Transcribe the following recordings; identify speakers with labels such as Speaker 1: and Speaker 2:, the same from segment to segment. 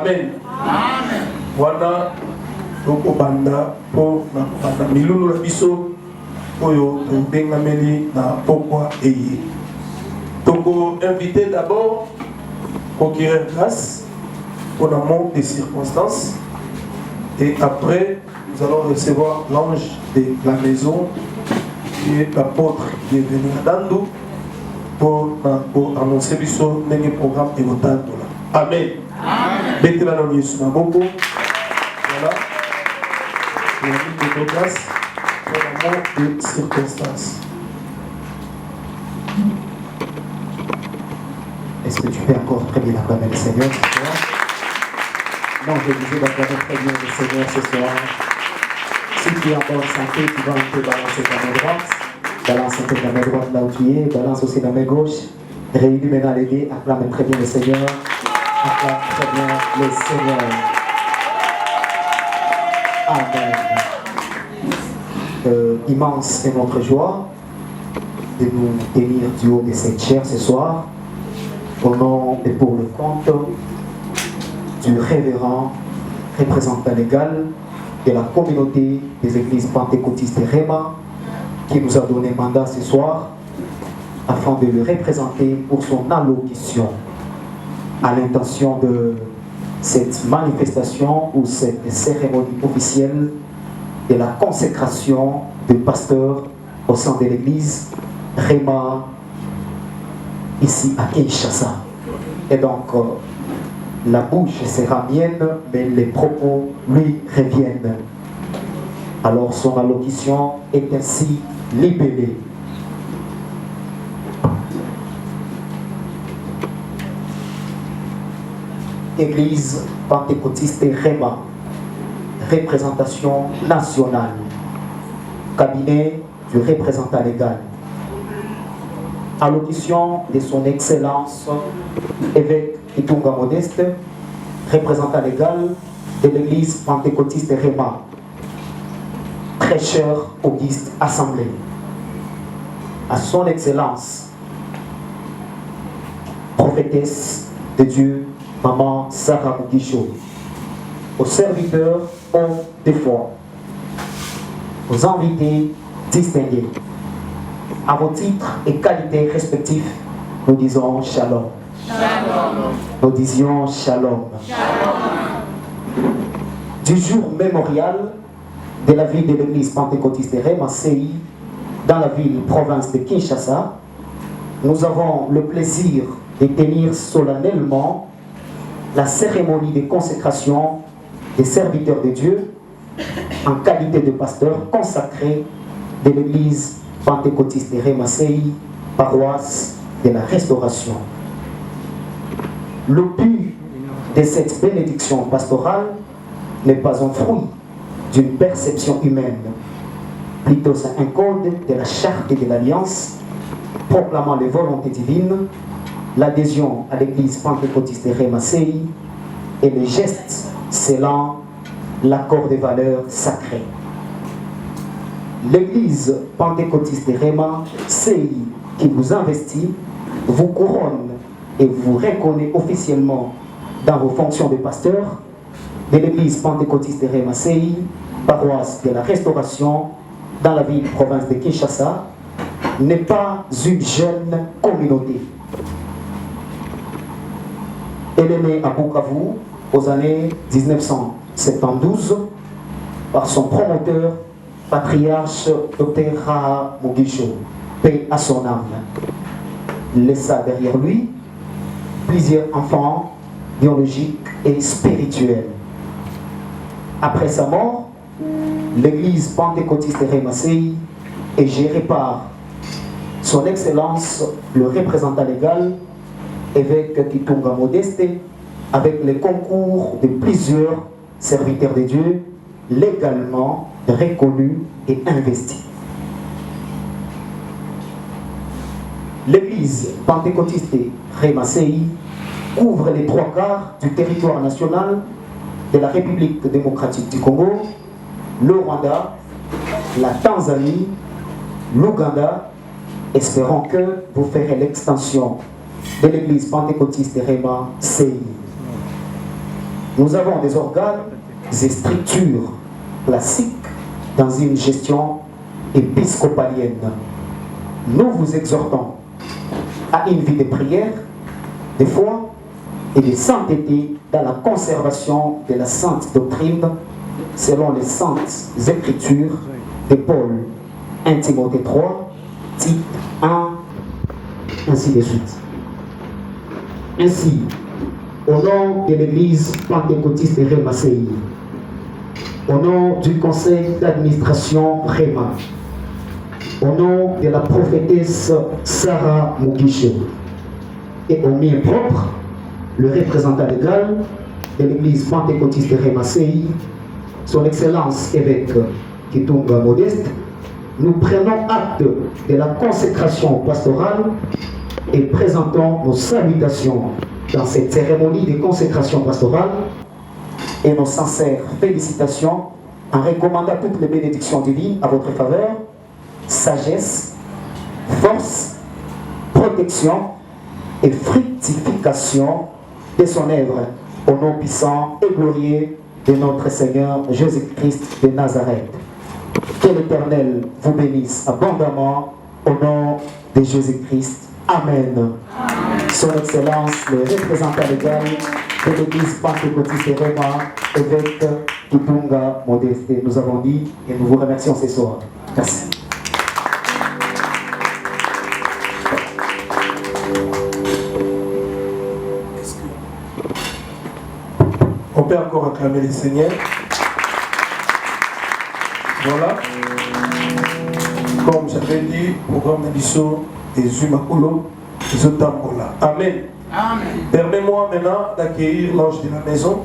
Speaker 1: Amen. Voilà, toko banda po na banda milulu la biso oyo benga meli na pokwa eye. Toko invité d'abord procurer grâce pour le manque des circonstances et après nous allons recevoir l'ange de la maison qui est l'apôtre qui est venu à Dandou pour annoncer biso nenge programme et votant. Amen. Mettez la langue sur ma bobo. Voilà. Et on met de grâce pour le manque des circonstances.
Speaker 2: Est-ce que tu peux encore très bien acclamer le Seigneur ce soir? Non, je disais d'acclamer très bien le Seigneur ce soir. Si tu es en bonne santé, tu vas un peu balancer ta main droite. Balance un peu ta main droite là où tu es. Balance aussi la main gauche. Réunis maintenant les deux. Acclame très bien le Seigneur. Acclame très bien le Seigneur. Amen. Immense est notre joie de nous tenir du haut de cette chair ce soir. Au nom et pour le compte du révérend représentant légal de la communauté des églises pentecôtistes de Réma qui nous a donné mandat ce soir afin de le représenter pour son allocution à l'intention de cette manifestation ou cette cérémonie officielle de la consécration du pasteur au sein de l'église Réma ici à Kinshasa. Et donc, la bouche sera mienne, mais les propos lui reviennent. Alors, son allocution est ainsi libellée. Église pentecôtiste Réma, représentation nationale, cabinet du représentant légal. Allocution de son Excellence, évêque Itunga Modeste, représentant légal de l'église pentecôtiste Réma, très cher Auguste Assemblée. À son Excellence, prophétesse de Dieu, Maman Sarah Mugisho, aux serviteurs hommes de foi, aux invités distingués, à vos titres et qualités respectifs, nous disons shalom. Shalom. Nous disions shalom. Shalom. Du jour mémorial de la ville de l'église pentecôtiste de Réma CI, dans la ville province de Kinshasa, nous avons le plaisir de tenir solennellement la cérémonie de consécration des serviteurs de Dieu en qualité de pasteur consacré de l'église pentecôtiste de Réma CI, paroisse de la Restauration. Le but de cette bénédiction pastorale n'est pas un fruit d'une perception humaine, plutôt c'est un code de la charte et de l'alliance proclamant les volontés divines, l'adhésion à l'église pentecôtiste de Réma CI et le geste scellant l'accord des valeurs sacrées. L'église pentecôtiste de Réma CI qui vous investit, vous couronne et vous reconnaît officiellement dans vos fonctions de pasteur de l'église pentecôtiste de Réma CI, paroisse de la Restauration dans la ville province de Kinshasa, n'est pas une jeune communauté. Elle est née à Bukavu aux années 1972 par son promoteur, patriarche Dr Raha Mugisho, paix à son âme. Laissa derrière lui plusieurs enfants biologiques et spirituels. Après sa mort, l'église pentecôtiste de Réma CI est gérée par son Excellence, le représentant légal, évêque Kitunga Modeste, avec le concours de plusieurs serviteurs de Dieu légalement reconnus et investis. L'église pentecôtiste Réma CI couvre les 3/4 du territoire national de la République démocratique du Congo, le Rwanda, la Tanzanie, l'Ouganda. Espérons que vous ferez l'extension de l'église pentecôtiste de Réma CI. Nous avons des organes et structures classiques dans une gestion épiscopalienne. Nous vous exhortons à une vie de prière, de foi et de sainteté dans la conservation de la sainte doctrine selon les saintes écritures de Paul, 1 Timothée 3, Tite 1, ainsi de suite. Ainsi, au nom de l'église pentecôtiste de Réma-Séi, au nom du conseil d'administration Réma, au nom de la prophétesse Sarah Mugisho et au mien propre, le représentant légal de l'église pentecôtiste de Réma-Séi, son excellence évêque Kitunga Modeste, nous prenons acte de la consécration pastorale et présentons nos salutations dans cette cérémonie de consécration pastorale et nos sincères félicitations en recommandant toutes les bénédictions divines à votre faveur, sagesse, force, protection et fructification de son œuvre au nom puissant et glorieux de notre Seigneur Jésus-Christ de Nazareth. Que l'Éternel vous bénisse abondamment au nom de Jésus-Christ. Amen. Amen. Son Excellence, le représentant légal de l'Église pentecôtiste de Réma, évêque Kitunga Modeste, nous avons dit et nous vous remercions ce soir. Merci.
Speaker 1: On peut encore acclamer les seigneurs. Voilà. Comme j'avais dit, programme d'édition des Umakolo, des Otambola. Amen. Amen. Permets-moi maintenant d'accueillir l'ange de la maison,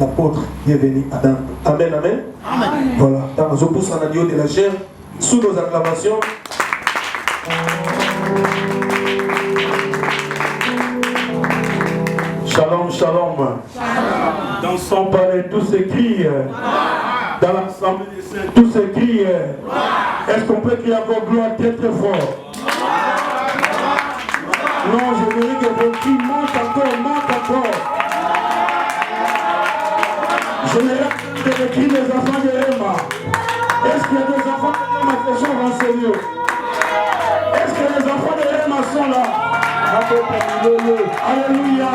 Speaker 1: l'apôtre bienvenu Adam. Amen, amen. Amen. Voilà. Dans nos opus en adieu de la chair, sous nos acclamations. Shalom, shalom. Dans son palais, tous ces cris. Dans l'assemblée des saints, tous ces cris. Est-ce qu'on peut crier encore gloire très très fort? Non, je veux que vos cris montent encore, montent encore. Je me rappelle les cris des enfants de Réma. Est-ce qu'il y a des enfants de Réma qui sont renseignés? Est-ce que les enfants de Réma sont là? Alléluia.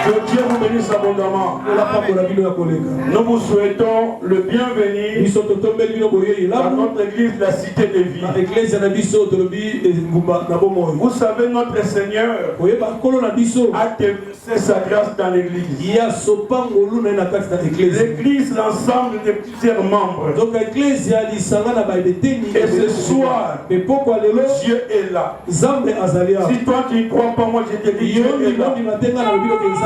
Speaker 1: Que Dieu vous bénisse abondamment. Nous vous souhaitons le bienvenu dans notre église, la cité de vie. Vous savez, notre Seigneur a déversé sa grâce dans l'église. L'église, l'ensemble de plusieurs membres. Et ce soir, Dieu est là. Si toi tu ne crois pas, moi je te dis Dieu est là.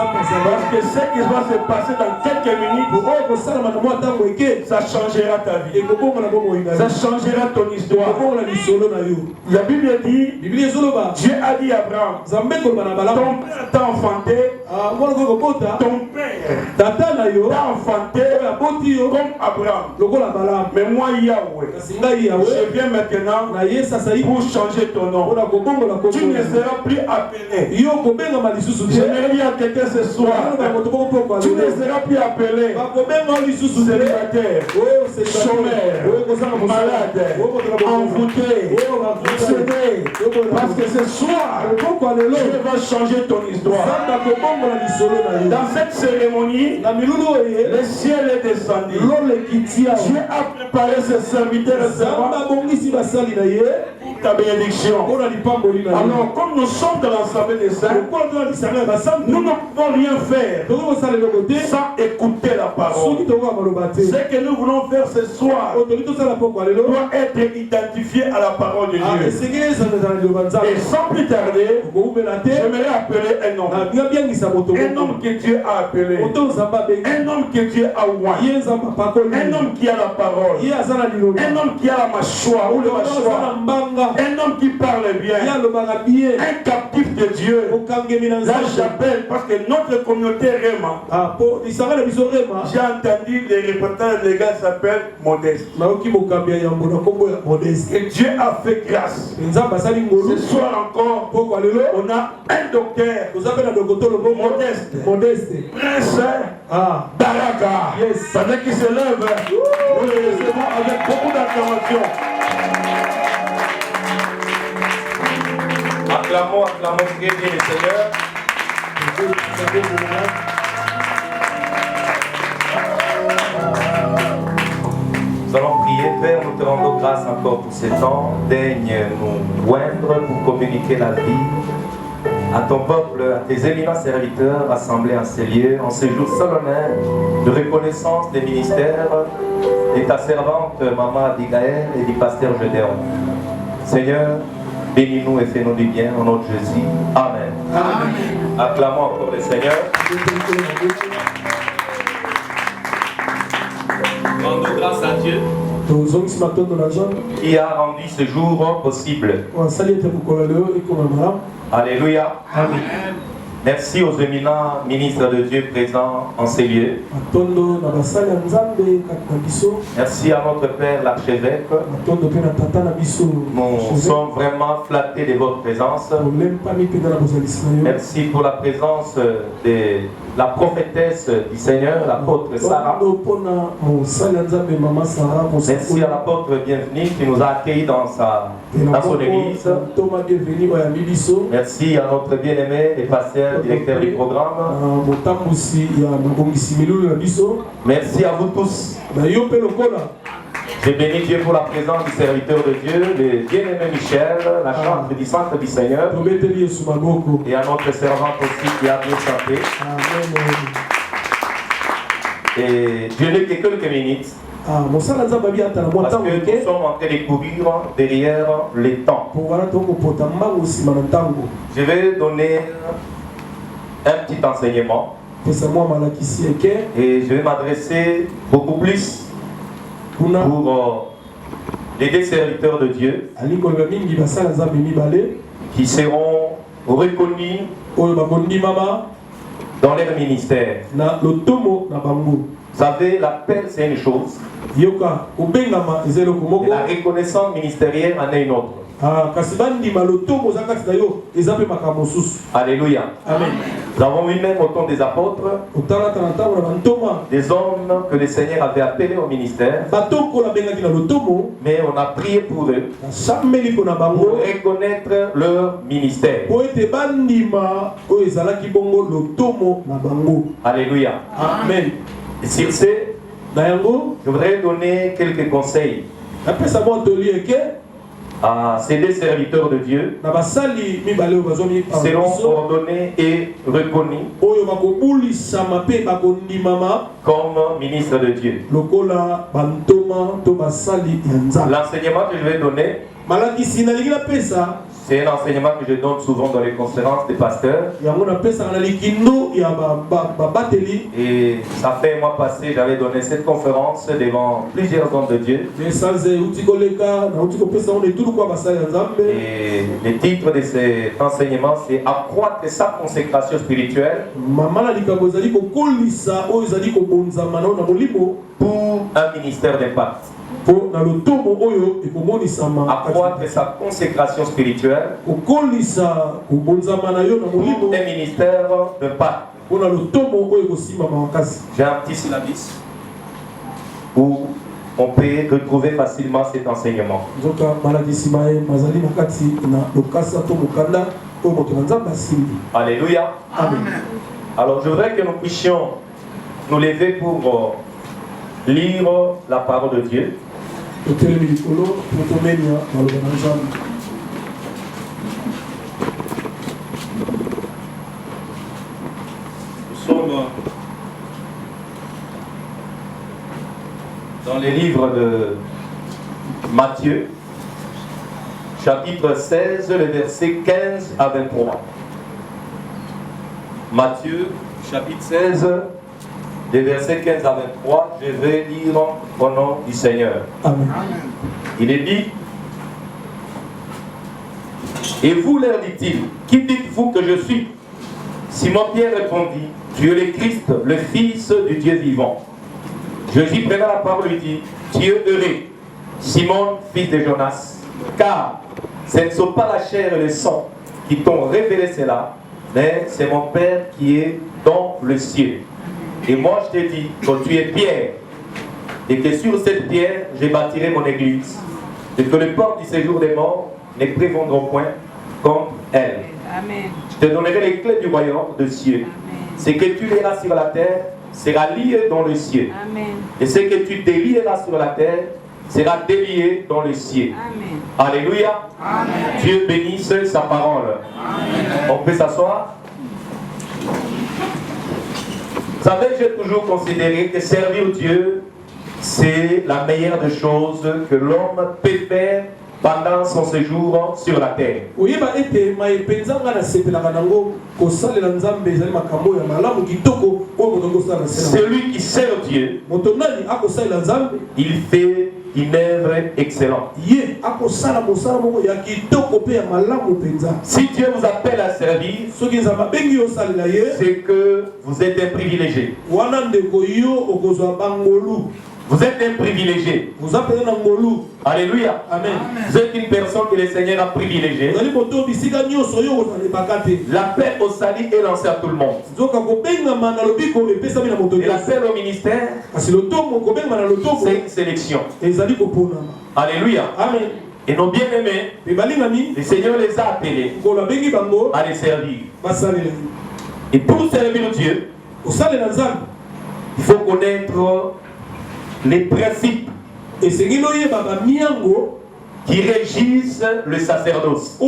Speaker 1: Parce que ce qui va se passer dans quelques minutes, ça changera ta vie. Ça changera ton histoire. La Bible dit, Dieu a dit à Abraham, ton père t'a enfanté, ton père t'a enfanté comme Abraham. Mais moi, Yahweh, je viens maintenant pour changer ton nom. Tu ne seras plus appelé. J'aimerais dire à quelqu'un ce soir, tu ne seras plus appelé célibataire, chômeur, malade, envoûté, obsédé. Parce que ce soir, Dieu va changer ton histoire. Dans cette cérémonie, le ciel est descendu. Dieu a préparé ses serviteurs et servants pour ta bénédiction. Alors, comme nous sommes dans l'assemblée des saints, nous ne pouvons rien faire sans écouter la parole. Ce que nous voulons faire ce soir doit être identifié à la parole de Dieu. Et sans plus tarder, j'aimerais appeler un homme. Un homme que Dieu a appelé. Un homme que Dieu a oint. Un homme qui a la parole. Un homme qui a la mâchoire ou le mâchoire Un homme qui parle bien. Un captif de Dieu. La chapelle, parce que notre communauté Réma. J'ai entendu les reportages, les gars s'appellent Modeste. Et Dieu a fait grâce. Ce soir encore, on a un docteur Modeste. Prince Baraka. Pendant qu'il se lève, nous le recevons avec beaucoup d'acclamation.
Speaker 3: Acclamons très bien le Seigneur. Nous allons prier. Père, nous te rendons grâce encore pour ce temps. Daigne nous joindre pour communiquer la vie à ton peuple, à tes éminents serviteurs rassemblés en ces lieux, en ce jour solennel de reconnaissance des ministères de ta servante Maman Abigail et du pasteur Gédéon. Seigneur, bénis-nous et fais-nous du bien au nom de Jésus. Amen. Amen. Acclamons encore le Seigneur. Rendons grâce à Dieu qui a rendu ce jour possible. Alléluia. Amen. Merci aux éminents ministres de Dieu présents en ces lieux. Merci à notre Père l'archevêque. Nous sommes vraiment flattés de votre présence. Merci pour la présence de la prophétesse du Seigneur, l'apôtre Sarah. Merci à l'apôtre bienvenu qui nous a accueillis dans son église. Merci à notre bien-aimé et pasteur directeur du programme. Merci à vous tous. Je bénis Dieu pour la présence du serviteur de Dieu, le bien-aimé Michel, la chante du centre du Seigneur, et à notre servante aussi qui a bien chanté. Et je n'ai que quelques minutes. Parce que nous sommes en train de courir derrière les temps. Je vais donner un petit enseignement et je vais m'adresser beaucoup plus pour les deux serviteurs de Dieu qui seront reconnus dans leur ministère. Vous savez, l'appel c'est une chose, et la reconnaissance ministérielle en est une autre. Alléluia. Amen. Nous avons vu même au temps des apôtres des hommes que le Seigneur avait appelés au ministère, mais on a prié pour eux pour reconnaître leur ministère. Alléluia. Amen. Et sur ce, je voudrais donner quelques conseils à ces deux serviteurs de Dieu qui seront ordonnés et reconnus comme ministres de Dieu. L'enseignement que je vais donner, c'est un enseignement que je donne souvent dans les conférences des pasteurs. Et ça fait un mois passé, j'avais donné cette conférence devant plusieurs hommes de Dieu. Et le titre de cet enseignement, c'est accroître sa consécration spirituelle pour un ministère d'impact. Accroître sa consécration spirituelle pour un ministère d'impact. J'ai un petit syllabus où on peut retrouver facilement cet enseignement. Alléluia. Amen. Alors je voudrais que nous puissions nous lever pour lire la parole de Dieu. Nous sommes dans les livres de Matthieu, chapitre 16, le verset 15 à 23. Matthieu, chapitre 16, des versets 15 à 23, je vais lire au nom du Seigneur. Amen. Il est dit: Et vous, leur dit-il, qui dites-vous que je suis? Simon-Pierre répondit, tu es le Christ, le Fils du Dieu vivant. Jésus prenant la parole lui dit, tu es heureux, Simon, fils de Jonas, car ce ne sont pas la chair et le sang qui t'ont révélé cela, mais c'est mon Père qui est dans le ciel. Et moi je te dis que tu es Pierre, et que sur cette pierre je bâtirai mon église, et que les portes du séjour des morts ne prévaudront point contre elle.
Speaker 4: Amen.
Speaker 3: Je te donnerai les clés du royaume de cieux. Ce que tu liras sur la terre sera lié dans le ciel.
Speaker 4: Amen.
Speaker 3: Et ce que tu délieras sur la terre sera délié dans le ciel.
Speaker 4: Amen.
Speaker 3: Alléluia.
Speaker 4: Amen.
Speaker 3: Dieu bénisse sa parole.
Speaker 4: Amen.
Speaker 3: On peut s'asseoir. Vous savez, j'ai toujours considéré que servir Dieu, c'est la meilleure des choses que l'homme peut faire pendant son séjour sur la terre. Celui qui sert Dieu, il fait une œuvre excellente. Si Dieu vous appelle à servir, c'est que vous êtes un privilégié. Vous êtes un privilégié. Alléluia.
Speaker 1: Amen.
Speaker 3: Vous êtes une personne que le Seigneur a privilégiée. L'appel au salut est lancé à tout le monde. Et l'appel au ministère, c'est une sélection. Alléluia.
Speaker 1: Amen.
Speaker 3: Et nos bien-aimés, le Seigneur les a appelés à les servir. Et pour servir Dieu, il faut connaître les principes qui régissent le sacerdoce.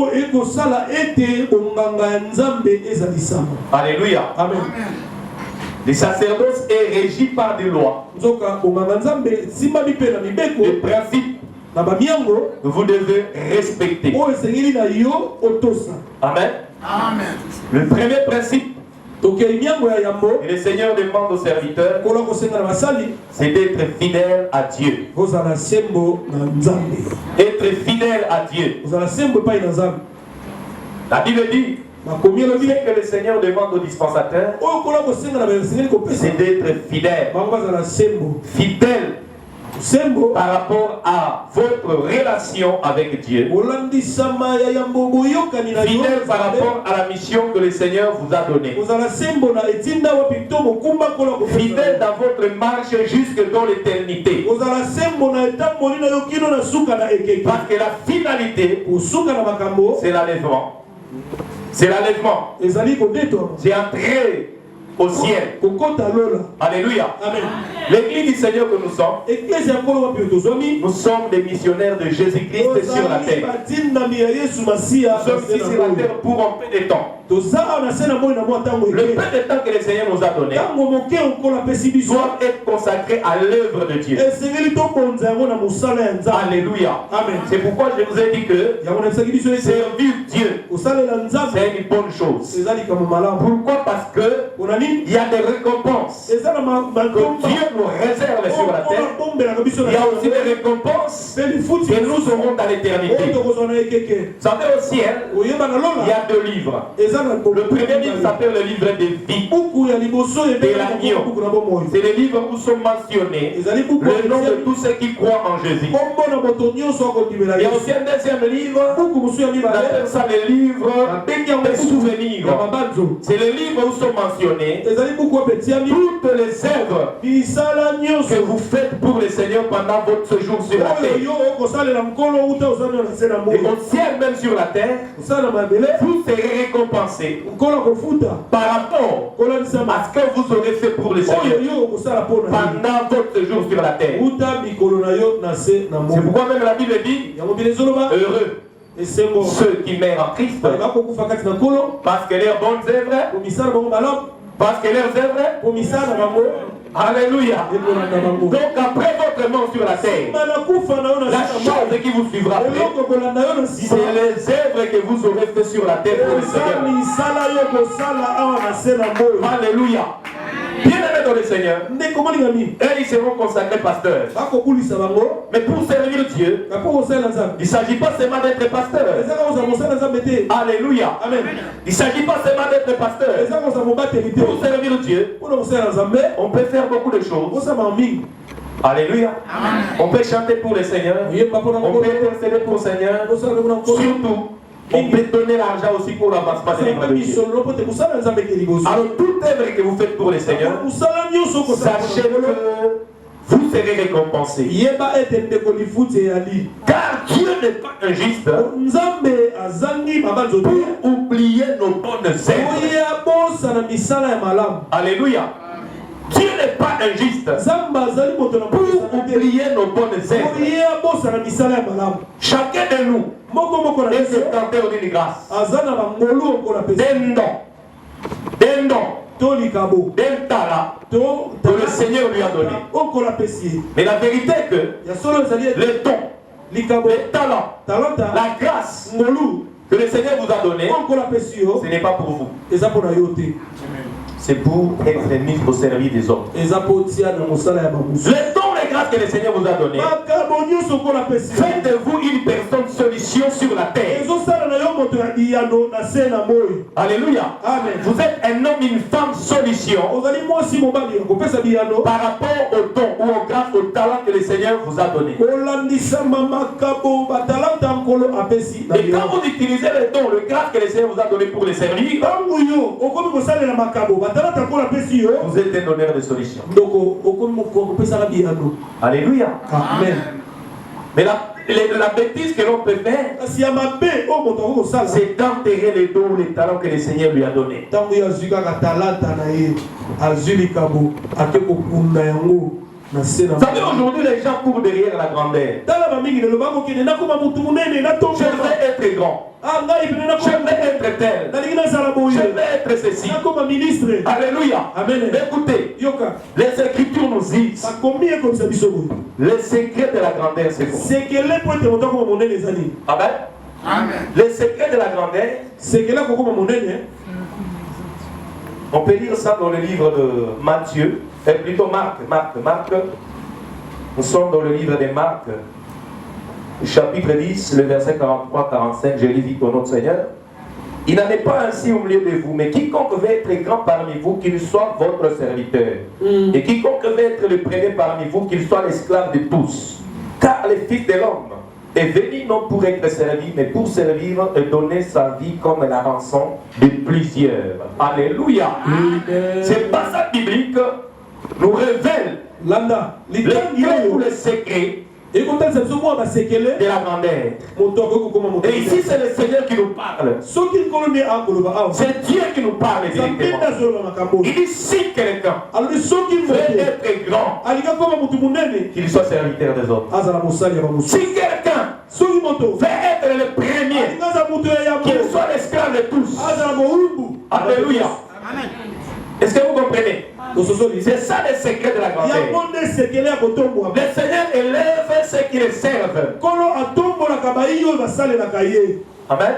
Speaker 3: Alléluia.
Speaker 1: Amen.
Speaker 3: Le sacerdoce est régi par des lois. Des principes que vous devez respecter. Amen.
Speaker 4: Amen.
Speaker 3: Le premier principe, et le Seigneur demande aux serviteurs, c'est d'être fidèle à Dieu. Être fidèle à Dieu. La Bible dit, ce que le Seigneur demande aux dispensateurs, c'est d'être fidèle. Fidèle par rapport à votre relation avec Dieu. Fidèle par rapport à la mission que le Seigneur vous a donnée. Fidèle dans votre marche jusque dans l'éternité. Parce que la finalité, c'est l'enlèvement. C'est l'enlèvement. C'est entrer au ciel. Alléluia.
Speaker 1: Amen.
Speaker 3: L'église du Seigneur que nous sommes des missionnaires de Jésus-Christ sur la terre. Nous sommes ici sur la terre pour un peu de temps. Le peu de temps que le Seigneur nous a donné doit être consacré à l'œuvre de Dieu. Alléluia.
Speaker 1: Amen.
Speaker 3: C'est pourquoi je vous ai dit que servir Dieu, c'est une bonne chose. Pourquoi? Parce que il y a des récompenses que Dieu nous réserve sur la terre. Il y a aussi des récompenses que nous aurons dans l'éternité. Vous savez, au ciel, il y a 2 livres. Le premier livre s'appelle le livre de vie de l'agneau. C'est le livre où sont mentionnés le nom de tous ceux qui croient en Jésus. Il y a aussi un deuxième livre, on appelle ça le livre des souvenirs. C'est le livre où sont mentionnés toutes les œuvres que vous faites pour le Seigneur pendant votre séjour sur la terre. Et au ciel, même sur la terre, vous serez récompensés par rapport à ce que vous aurez fait pour le Seigneur pendant votre séjour sur la terre. C'est pourquoi même la Bible dit heureux ceux qui meurent en Christ, parce que leurs bonnes œuvres, alléluia. Donc après votre mort sur la terre, la chose qui vous suivra, c'est les œuvres que vous aurez fait sur la terre pour le Seigneur. Alléluia. Bien-aimés dans le Seigneur, eux, ils seront consacrés pasteurs. Mais pour servir Dieu, il ne s'agit pas seulement d'être pasteur. Alléluia.
Speaker 1: Amen.
Speaker 3: Il ne s'agit pas seulement d'être pasteur. Pour servir Dieu, on peut faire beaucoup de choses. Alléluia.
Speaker 4: Amen.
Speaker 3: On peut chanter pour le Seigneur. On peut intercéder pour le Seigneur. Surtout, on peut donner l'argent aussi pour l'avancement de l'œuvre de Dieu. Alors, toute œuvre que vous faites pour le Seigneur, sachez que vous serez récompensés. Car Dieu n'est pas injuste pour oublier nos bonnes œuvres. Alléluia. Dieu n'est pas injuste pour oublier nos bonnes œuvres. Chacun de nous est détenteur d'une grâce, d'un don, d'un talent que le Seigneur lui a donné. Mais la vérité est que les dons, les talents, la grâce que le Seigneur vous a donné, ce n'est pas pour vous. C'est pour être mis au service des autres. Les dons, les grâces que le Seigneur vous a donné, faites de vous une personne solution sur la terre. Alléluia.
Speaker 1: Amen.
Speaker 3: Vous êtes un homme, une femme solution par rapport aux dons ou aux grâces, aux talents que le Seigneur vous a donné. Et quand vous utilisez les dons, les grâces que le Seigneur vous a donné pour les servir, vous êtes un donneur de solution. Alléluia.
Speaker 1: Amen.
Speaker 3: Mais la bêtise que l'on peut faire, c'est d'enterrer les dons, les talents que le Seigneur lui a donnés. Vous savez, aujourd'hui, les gens courent derrière la grandeur. Je vais être grand. Je vais être tel. Je vais être ceci. Alléluia.
Speaker 1: Amen.
Speaker 3: Écoutez, les Écritures nous disent le secret de la grandeur, c'est quoi? Amen.
Speaker 4: Amen.
Speaker 3: Le secret de la grandeur, on peut lire ça dans le livre de Matthieu, plutôt Marc. Nous sommes dans le livre de Marc, chapitre 10, le verset 43-45. Je lis vite au nom du Seigneur. Il n'en est pas ainsi au milieu de vous, mais quiconque veut être grand parmi vous, qu'il soit votre serviteur. Et quiconque veut être le premier parmi vous, qu'il soit l'esclave de tous. Car le Fils de l'homme est venu non pour être servi, mais pour servir et donner sa vie comme la rançon de plusieurs. Alléluia. Ces passages bibliques nous révèlent les clés ou les secrets de la grandeur. Et ici, c'est le Seigneur qui nous parle. C'est Dieu qui nous parle directement. Il dit si quelqu'un veut être grand, qu'il soit serviteur des autres. Si quelqu'un veut être le premier, qu'il soit l'esclave de tous. Alléluia. Est-ce que vous comprenez? C'est ça le secret de la grandeur. Le Seigneur élève ceux qui le servent. Amen.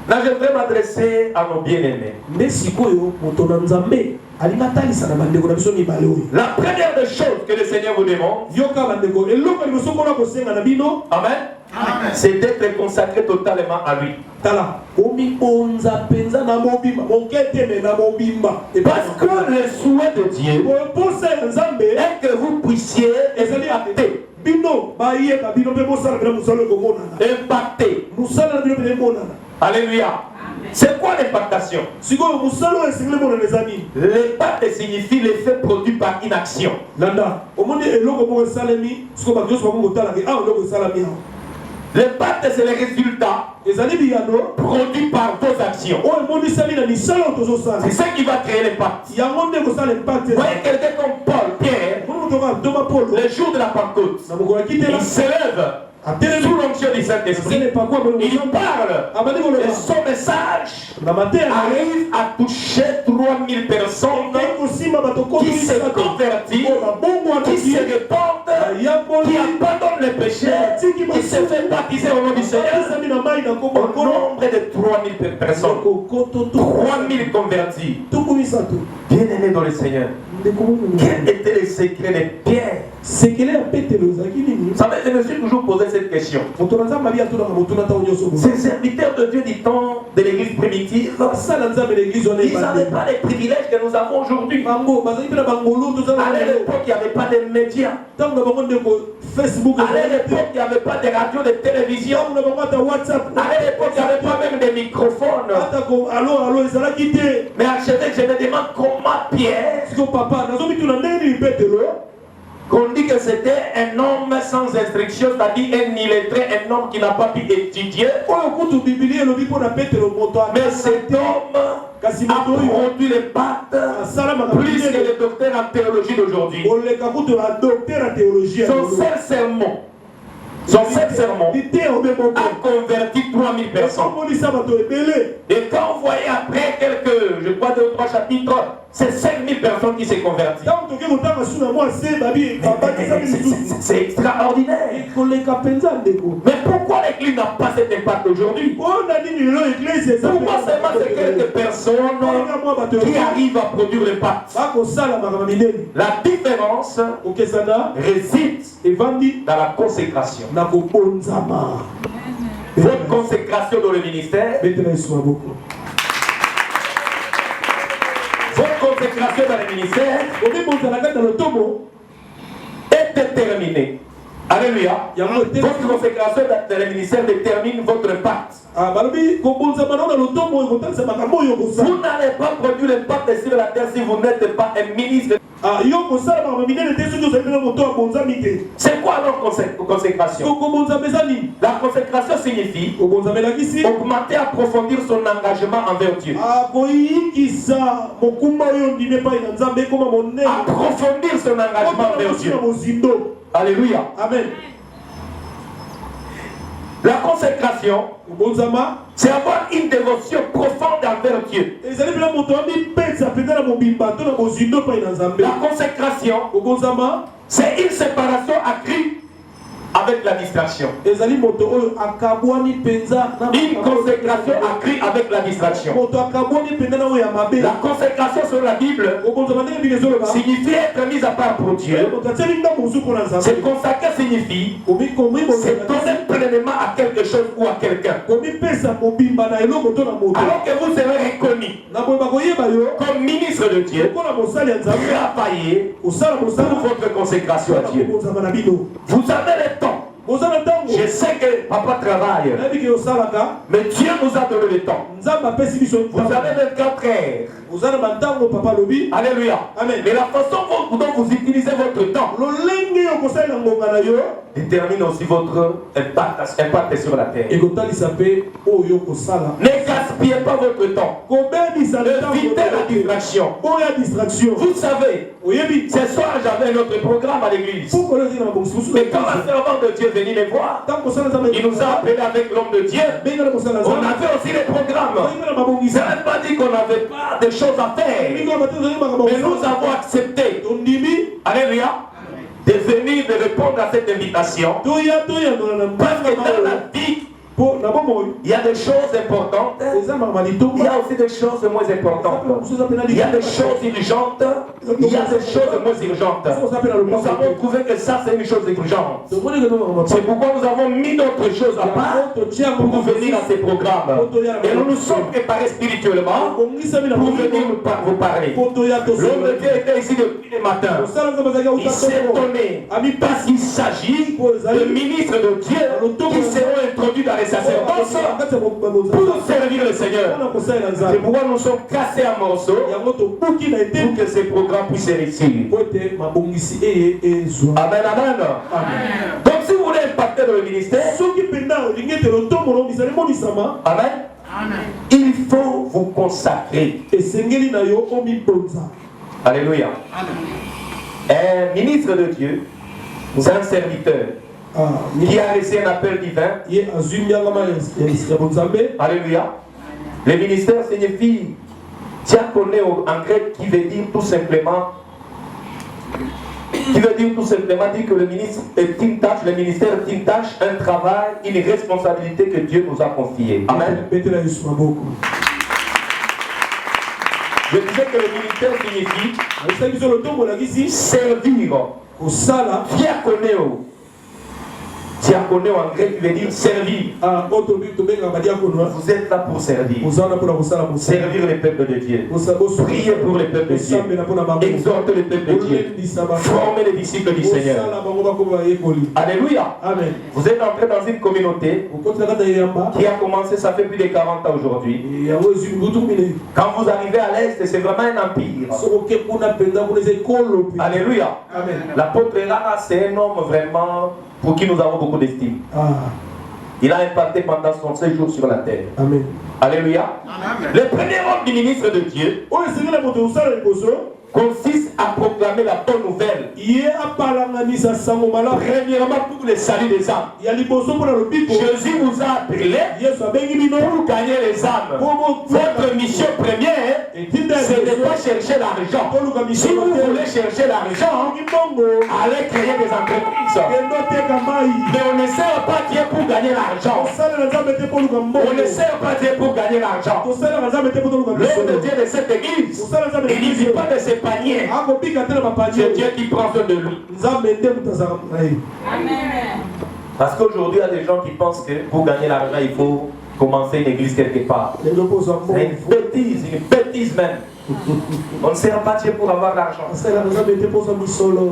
Speaker 3: Là, je vais m'adresser à nos bien-aimés. La première des choses que le Seigneur vous demande, Amen, c'est d'être consacré totalement à lui. Parce que le souhait de Dieu est que vous puissiez impacter. Alléluia. C'est quoi l'impactation? L'impact signifie l'effet produit par une action. L'impact, c'est le résultat produit par vos actions. C'est ça qui va créer l'impact. Vous voyez quelqu'un comme Paul, Pierre, le jour de la Pentecôte, il s'élève sous l'onction du Saint-Esprit, il parle et son message arrive à toucher 3000 personnes qui se convertissent, qui se répandent, qui abandonnent les péchés, qui se fait baptiser au nom du Seigneur. Au nombre de 3000 personnes, 3000 convertis. Bien-aimés dans le Seigneur, quel était le secret de Pierre? Vous savez, je me suis toujours posé cette question. Ces serviteurs de Dieu du temps de l'église primitive, ils n'avaient pas les privilèges que nous avons aujourd'hui. À l'époque, il n'y avait pas de médias. À l'époque, il n'y avait pas de radio, de télévision. À l'époque, il n'y avait pas même de microphones. Mais archevêque, je me demande comment Pierre, qu'on dit que c'était un homme sans instruction, c'est-à-dire un illettré, un homme qui n'a pas pu étudier. Mais cet homme a produit les pattes plus que les docteurs en théologie d'aujourd'hui. Son seul sermon a converti 3000 personnes. Et quand vous voyez après quelques, je crois 2 ou 3 chapitres, c'est 5000 personnes qui se convertissent. C'est extraordinaire. Mais pourquoi l'église n'a pas cet impact aujourd'hui? Pourquoi seulement c'est quelques personnes qui arrivent à produire l'impact? La différence réside dans la consécration. Votre consécration dans le ministère, votre consécration dans le ministère est déterminée. Alléluia. Votre consécration dans le ministère détermine votre impact. Vous n'allez pas produire l'impact sur la terre si vous n'êtes pas un ministre. C'est quoi alors consécration? La consécration signifie augmenter, approfondir son engagement envers Dieu. Approfondir son engagement envers Dieu. Alléluia. Amen. La consécration, c'est avoir une dévotion profonde envers Dieu. La consécration, c'est une séparation accrue avec la distraction. Une consécration accrue avec la distraction. La consécration sur la Bible signifie être mis à part pour Dieu. Se consacrer signifie c'est donner pleinement à quelque chose ou à quelqu'un. Alors que vous serez reconnu comme ministre de Dieu, travaillez pour votre consécration à Dieu. Vous avez le temps. Je sais que papa travaille, mais Dieu nous a donné le temps. Vous avez 24 heures. Alléluia. Amen. Mais la façon dont vous utilisez votre temps détermine aussi votre impact sur la terre. Ne gaspillez pas votre temps. Évitez la distraction. Vous savez, ce soir j'avais un autre programme à l'église. Mais quand la servante de Dieu venait me voir, il nous a appelés avec l'homme de Dieu. On avait aussi les programmes. Ça n'a pas dit qu'on n'avait pas de choses à faire. Mais nous avons accepté. Alléluia. De venir, de répondre à cette invitation. Parce que dans la vie, il y a des choses importantes. Il y a aussi des choses moins importantes. Il y a des choses urgentes. Il y a des choses moins urgentes. Nous avons trouvé que ça c'est une chose urgente. C'est pourquoi nous avons mis d'autres choses à part pour venir à ces programmes. Et nous nous sommes préparés spirituellement pour venir vous parler. L'homme de Dieu était ici depuis le matin. Il s'est étonné parce qu'il s'agit de ministres de Dieu qui seront introduits dans les sacerdoce pour servir le Seigneur. C'est pourquoi nous sommes cassés en morceaux pour que ces programmes puissent réussir. Amen, amen. Donc si vous voulez impacter dans le ministère, amen, il faut vous consacrer. Alléluia. Un ministre de Dieu, c'est un serviteur. qui a reçu un appel divin. Alléluia. Le ministère signifie diaconeo en grec qui veut dire tout simplement dire que le ministre est une tâche, le ministère est une tâche, un travail, une responsabilité que Dieu nous a confiée. Amen. Je disais que le ministère signifie servir. Diaconeo. Diaconé en grec veut dire servir. Vous êtes là pour servir. Servir les peuples de Dieu. Prier pour les peuples de Dieu. Exhorter les peuples de Dieu. Former les disciples du Seigneur. Alléluia. Amen. Vous êtes entré dans une communauté qui a commencé, ça fait plus de 40 ans aujourd'hui. Quand vous arrivez à l'Est, c'est vraiment un empire. Alléluia. Amen. L'apôtre Rana, c'est un homme vraiment pour qui nous avons beaucoup d'estime. Il a impacté pendant son séjour sur la terre. Amen. Alléluia. Amen. Le premier homme du ministre de Dieu consiste à proclamer la bonne nouvelle. Premièrement pour le salut des âmes. Jésus vous a appelé pour gagner les âmes. Votre mission première, c'est de ne pas chercher l'argent. Si vous voulez chercher l'argent, allez créer des entreprises. Mais on ne sert pas Dieu pour gagner l'argent. On ne sert pas Dieu pour gagner l'argent. L'homme de Dieu de cette église, il ne vit pas de ses paniers. C'est Dieu qui prend soin de lui. Parce qu'aujourd'hui, il y a des gens qui pensent que pour gagner l'argent, il faut commencer une église quelque part. C'est une bêtise même. On ne sert pas Dieu pour avoir l'argent. Nous,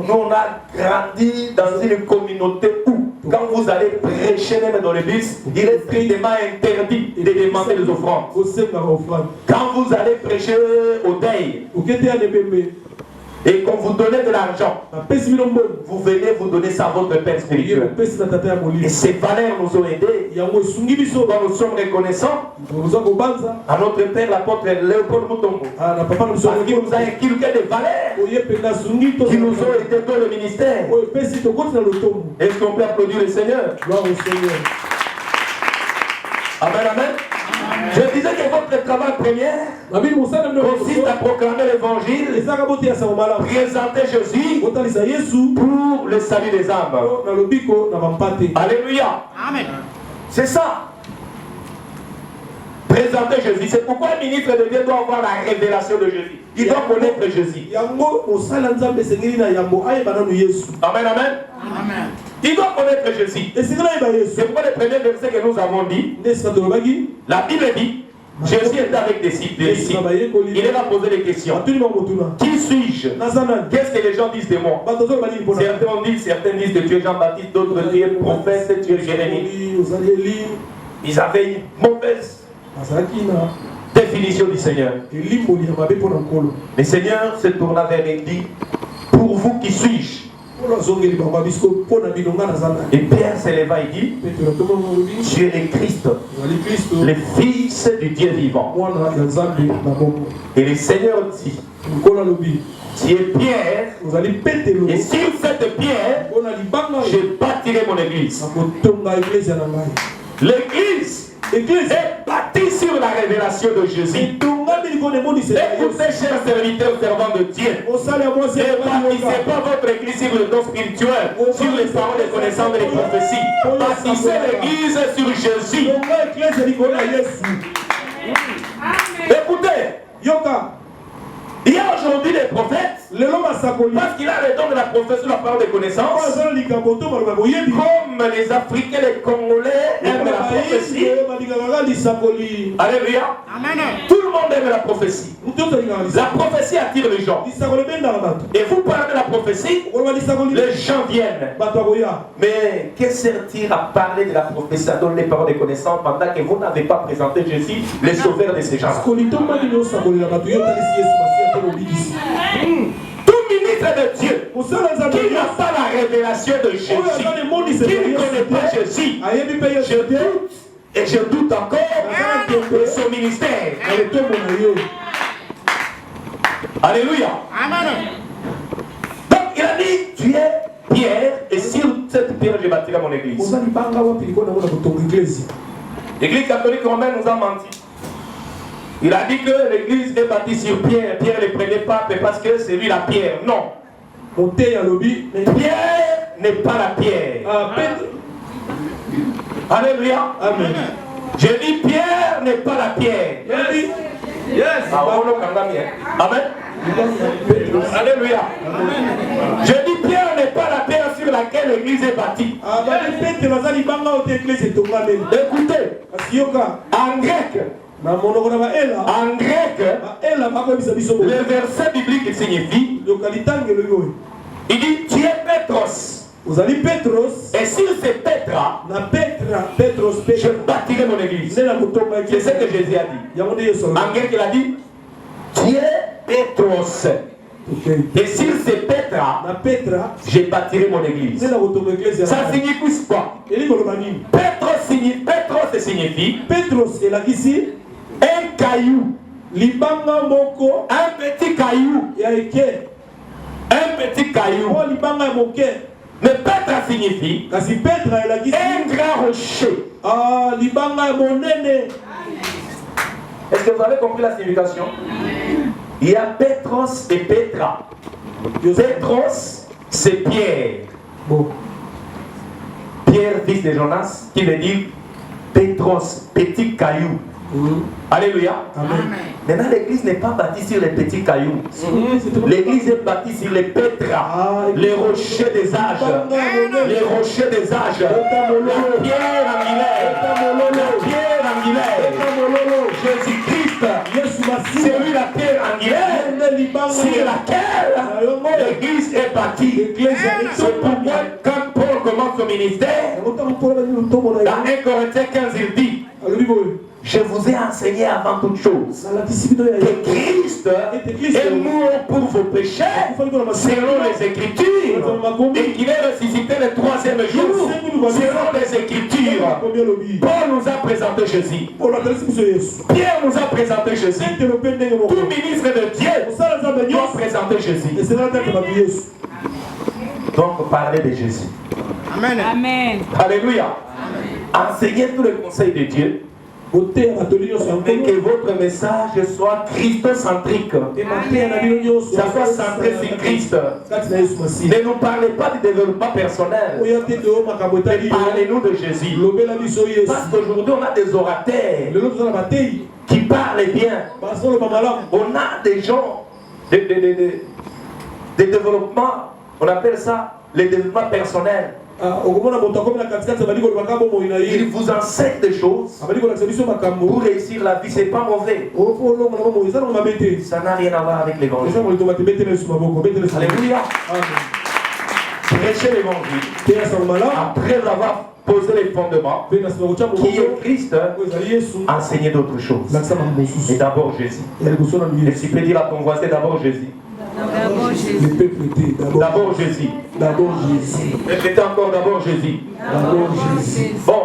Speaker 3: on a grandi dans une communauté où, quand vous allez prêcher même dans l'église, il est strictement interdit de demander des offrandes. Quand vous allez prêcher au deuil, et qu'on vous donne de l'argent, vous venez vous donner ça à votre père spirituel. Et ces valeurs nous ont aidés. Nous sommes reconnaissants à notre père, l'apôtre Léopold Mutombo. Parce qu'il nous a inculqué des valeurs qui nous ont aidés dans le ministère. Est-ce qu'on peut applaudir le Seigneur? Amen, amen. Je disais que votre travail premier consiste à proclamer l'évangile, présenter Jésus pour le salut des âmes. Alléluia. Amen. C'est ça. Présenter Jésus. C'est pourquoi le ministre de Dieu doit avoir la révélation de Jésus. Il doit connaître Jésus. Amen, amen. Amen. Il doit connaître Jésus. C'est pourquoi le premier verset que nous avons dit, la Bible dit, Jésus était avec des disciples. Il leur a posé des questions. Qui suis-je? Qu'est-ce que les gens disent de moi? Certains disent que tu es Jean-Baptiste, d'autres que tu es prophète, tu es Jérémie. Ils avaient une mauvaise définition du Seigneur. Le Seigneur se tourna vers eux et dit, pour vous qui suis-je? Et Pierre s'éleva et dit, tu es le Christ, le Fils du Dieu vivant. Et le Seigneur dit, tu es Pierre, et sur cette pierre, je bâtirai mon église. L'église est bâtie sur la révélation de Jésus. Écoutez, chers serviteurs, servants de Dieu, ne bâtissez pas votre église sur le don spirituel, sur les paroles de connaissance et les prophéties. Bâtissez l'église sur Jésus. Écoutez, il y a aujourd'hui des prophètes, parce qu'il a le don de la prophétie, la parole de connaissance, comme les Africains, les Congolais aiment la prophétie. Alléluia. Amen. Tout le monde aime la prophétie. La prophétie attire les gens. Et vous parlez de la prophétie, les gens viennent. Mais que sert-il à parler de la prophétie, à donner les paroles de connaissance pendant que vous n'avez pas présenté Jésus, le sauveur de ces gens? Tout ministre de Dieu qui n'a pas la révélation de Jésus, qui ne connaît pas Jésus, je doute et je doute encore de son ministère. Alléluia. Amen. Donc il a dit, tu es Pierre, et et sur cette pierre je bâtirai mon église. L'église catholique romaine nous a menti. Il a dit que l'église est bâtie sur pierre. Pierre ne prenait pas parce que c'est lui la pierre. Non. Pierre n'est pas la pierre. Alléluia. Amen. Je dis Pierre n'est pas la pierre. Yes. Amen. Alléluia. Je dis Pierre n'est pas la pierre sur laquelle l'église est bâtie. Écoutez, en grec, le verset biblique signifie, il dit tu es Pétros. Et sur ces Pétra, je bâtirai mon église. C'est ce que Jésus a dit. En grec, il a dit tu es Pétros. Et sur ces Pétra, je bâtirai mon église. Ça signifie quoi? Pétros signifie un caillou. Un petit caillou. Un petit caillou. Mais Pétra signifie un grand rocher. Est-ce que vous avez compris la signification? Il y a Pétros et Pétra. Pétros, c'est Pierre. Pierre, fils de Jonas, qui veut dire Pétros, petit caillou. Alléluia. Amen. Maintenant, l'église n'est pas bâtie sur les petits cailloux. L'église est bâtie sur les pétras, les rochers des âges. Les rochers des âges. La pierre angulaire. Jésus-Christ, c'est lui la pierre angulaire sur laquelle l'église est bâtie. C'est pourquoi quand Paul commence son ministère, dans 1 Corinthiens 15, il dit je vous ai enseigné avant toute chose que Christ est mort pour vos péchés selon les Écritures et qu'il est ressuscité le 3e jour selon les Écritures. Paul nous a présenté Jésus. Pierre nous a présenté Jésus. Tout ministre de Dieu doit présenter Jésus. Donc parlez de Jésus.
Speaker 4: Amen. Amen.
Speaker 3: Alléluia. Enseignez tous les conseils de Dieu. Et que votre message soit christocentrique. Ça soit centré sur Christ. Ne nous parlez pas du développement personnel. Parlez-nous de Jésus. Parce qu'aujourd'hui on a des orateurs qui parlent bien. On a des gens de développement. On appelle ça le développement personnel. Il vous enseigne des choses pour réussir la vie, c'est pas mauvais. Ça n'a rien à voir avec l'évangile. Alléluia. Prêchez l'évangile après avoir posé les fondements qui est Christ, enseigner d'autres choses. Et d'abord Jésus. Et tu peux dire à ton voisin d'abord Jésus.
Speaker 4: D'abord Jésus.
Speaker 3: D'abord Jésus.
Speaker 1: D'abord Jésus.
Speaker 3: Répétez encore d'abord Jésus.
Speaker 1: D'abord Jésus.
Speaker 3: Bon.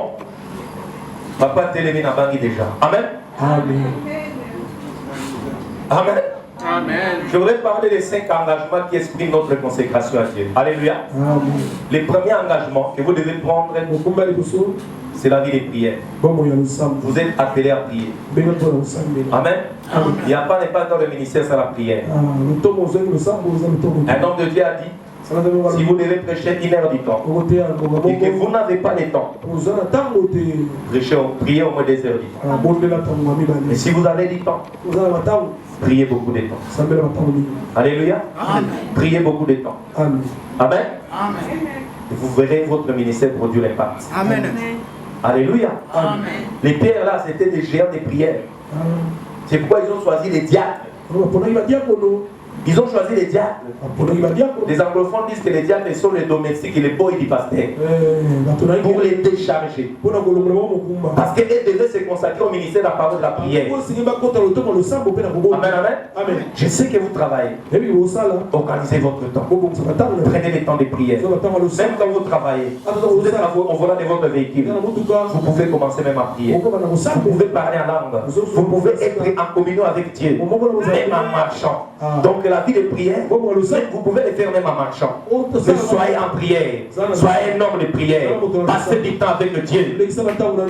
Speaker 3: Papa Télémine a banni déjà. Amen.
Speaker 1: Amen.
Speaker 3: Amen.
Speaker 4: Amen.
Speaker 3: Je voudrais parler des 5 engagements qui expriment notre consécration à Dieu. Alléluia.
Speaker 1: Amen.
Speaker 3: Les premiers engagements que vous devez prendre, c'est la vie des prières. Vous êtes appelés à prier. Amen. Il n'y a pas dans le ministère sans la prière. Un homme de Dieu a dit, si vous devez prêcher 1 heure du temps et que vous n'avez pas le temps, priez au moins 2 heures du temps. Et si vous avez du temps, priez beaucoup de temps. Alléluia. Priez beaucoup de temps. Amen. Et vous verrez votre ministère produire l'impact.
Speaker 4: Amen.
Speaker 3: Alléluia.
Speaker 4: Amen.
Speaker 3: Les pères là, c'était des géants des prières. C'est pourquoi ils ont choisi les diacres. Ils ont choisi les diacres. Les anglophones disent que les diacres sont les domestiques et les boys du pasteur. Pour les décharger. Parce qu'ils devaient se consacrer au ministère de la parole de la prière. Amen, amen. Je sais que vous travaillez. Organisez votre temps. Prenez le temps de prière. Même quand vous travaillez, vous êtes au volant de votre véhicule. Vous pouvez commencer même à prier. Vous pouvez parler en langue. Vous pouvez être en communion avec Dieu. Même en marchant. Donc, que la vie de prière, vous pouvez le faire même en marchant. Mais soyez en prière. Soyez un homme de prière. Passez du temps avec le Dieu.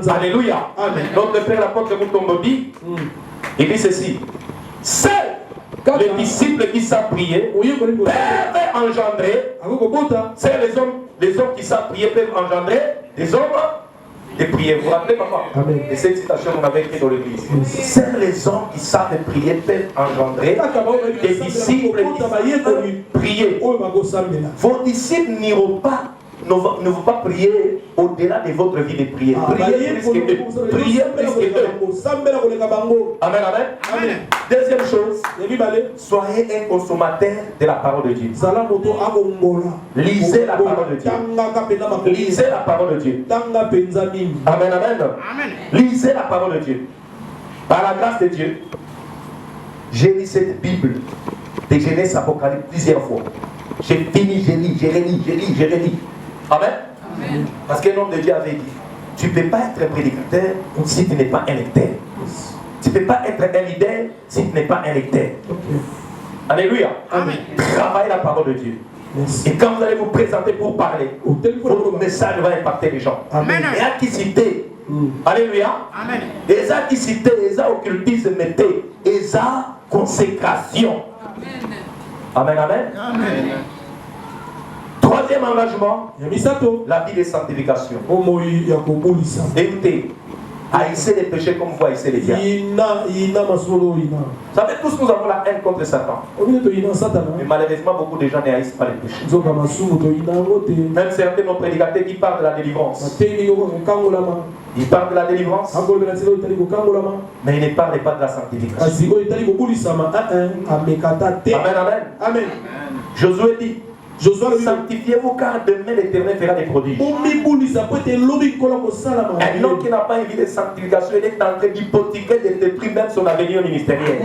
Speaker 3: Alléluia. Notre Père l'apôtre Mutombo dit, il dit ceci. Seuls les disciples qui savent prier peuvent engendrer. C'est les hommes qui savent prier peuvent engendrer des hommes de prier. Vous vous rappelez, papa? Et cette citation qu'on avait écrite dans l'église. C'est les hommes qui savent prier peuvent engendrer des disciples qui savent prier. Vos disciples n'iront pas, ne vont pas prier au-delà de votre vie de prière. Priez plus que eux. Priez plus que eux. Amen, amen. Deuxième chose, soyez un consommateur de la parole de Dieu. Lisez la parole de Dieu. Lisez la parole de Dieu. Amen, amen. Lisez la parole de Dieu. Par la grâce de Dieu, j'ai lu cette Bible de Genèse Apocalypse plusieurs fois. J'ai fini, j'ai relis. Amen. Parce que l'homme de Dieu avait dit, tu ne peux pas être un prédicateur si tu n'es pas un lecteur. Tu ne peux pas être un leader si tu n'es pas un lecteur. Alléluia. Amen. Travaillez la parole de Dieu. Et quand vous allez vous présenter pour parler, votre message va impacter les gens. Amen. Et à qui citer? Alléluia. Amen. Et à qui citer? Et à occultisme, mettez. Et à consécration. Amen. Amen. Amen. Troisième engagement, la vie de sanctification. Écoutez, haïssez les péchés comme vous haïssez les diables. Vous savez, tous nous avons la haine contre Satan. Mais malheureusement, beaucoup de gens ne haïssent pas les péchés. Même certains nos prédicateurs qui parlent de la délivrance. Ils parlent de la délivrance, mais ils ne parlent pas de la sanctification. Amen, amen. Josué dit, sanctifiez-vous car demain l'Éternel fera des prodiges. Un homme qui n'a pas une vie de sanctification, il est en train d'hypothéquer, de détruire même son avenir ministériel.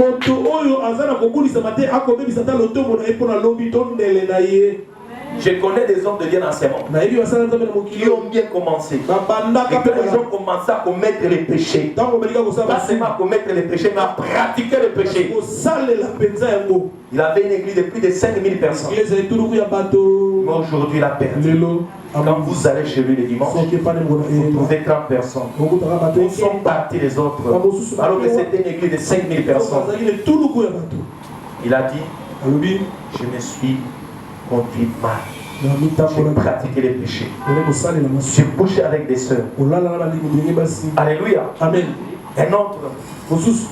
Speaker 3: Je connais des hommes de Dieu dans ce monde qui ont bien commencé. Et quand ils ont commencé à commettre les péchés, pas seulement à commettre les péchés, mais à pratiquer les péchés. Il avait une église de plus de 5000 personnes. Mais aujourd'hui, il a perdu. Quand vous allez chez lui le dimanche, vous trouvez 30 personnes. Où sont partis les autres? Alors que c'était une église de 5000 personnes. Il a dit, je me suis conduit mal. J'ai pratiqué les péchés. J'ai couché avec des sœurs. Alléluia. Amen. Un autre,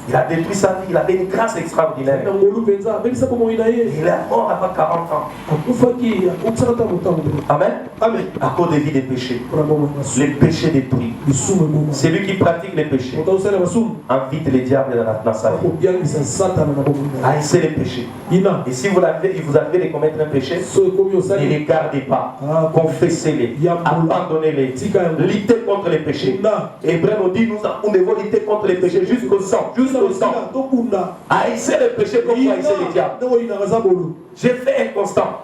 Speaker 3: il a détruit sa vie, il avait une grâce extraordinaire. Il est mort après 40 ans. Amen. Amen. À cause des vies des péchés. Les péchés détruits. C'est lui qui pratique les péchés. Invite les diables dans sa vie. Haïssez les péchés. Et si vous avez de commettre un péché, ne les gardez pas. Confessez-les. Abandonnez-les. Luttez contre les péchés. Hébreux nous dit, nous devons lutter contre les péchés jusqu'au sang. Jusqu'au sang. Haïssez les péchés comme vous haïssez les diables. J'ai fait un constat.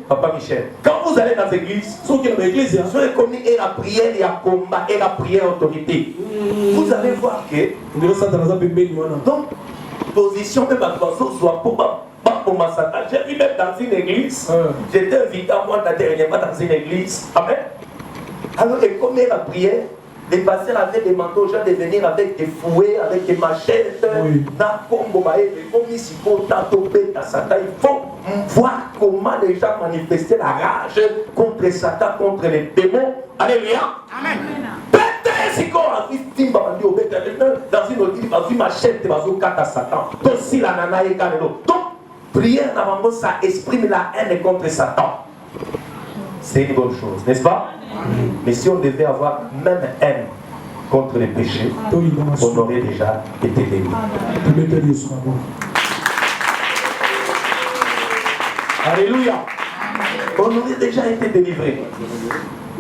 Speaker 3: Papa Michel, quand vous allez dans l'église, soyez commis et la prière et la combat et la prière autorité. Vous allez voir que donc position même à l'oiseau soit pour ma Satan. J'ai vu même dans une église, j'étais invité à moi dernièrement dans une église. Amen. Alors comme la prière, les pasteurs avaient demandé aux gens de venir avec des fouets, avec des machettes. Il faut voir comment les gens manifestaient la rage contre Satan, contre les démons. Alléluia. Amen. Dans une machette, dans Satan. Donc, prière, normalement, ça exprime la haine contre Satan. C'est une bonne chose, n'est-ce pas? Mais si on devait avoir même haine contre les péchés, on aurait déjà été délivré. Alléluia. On aurait déjà été délivré.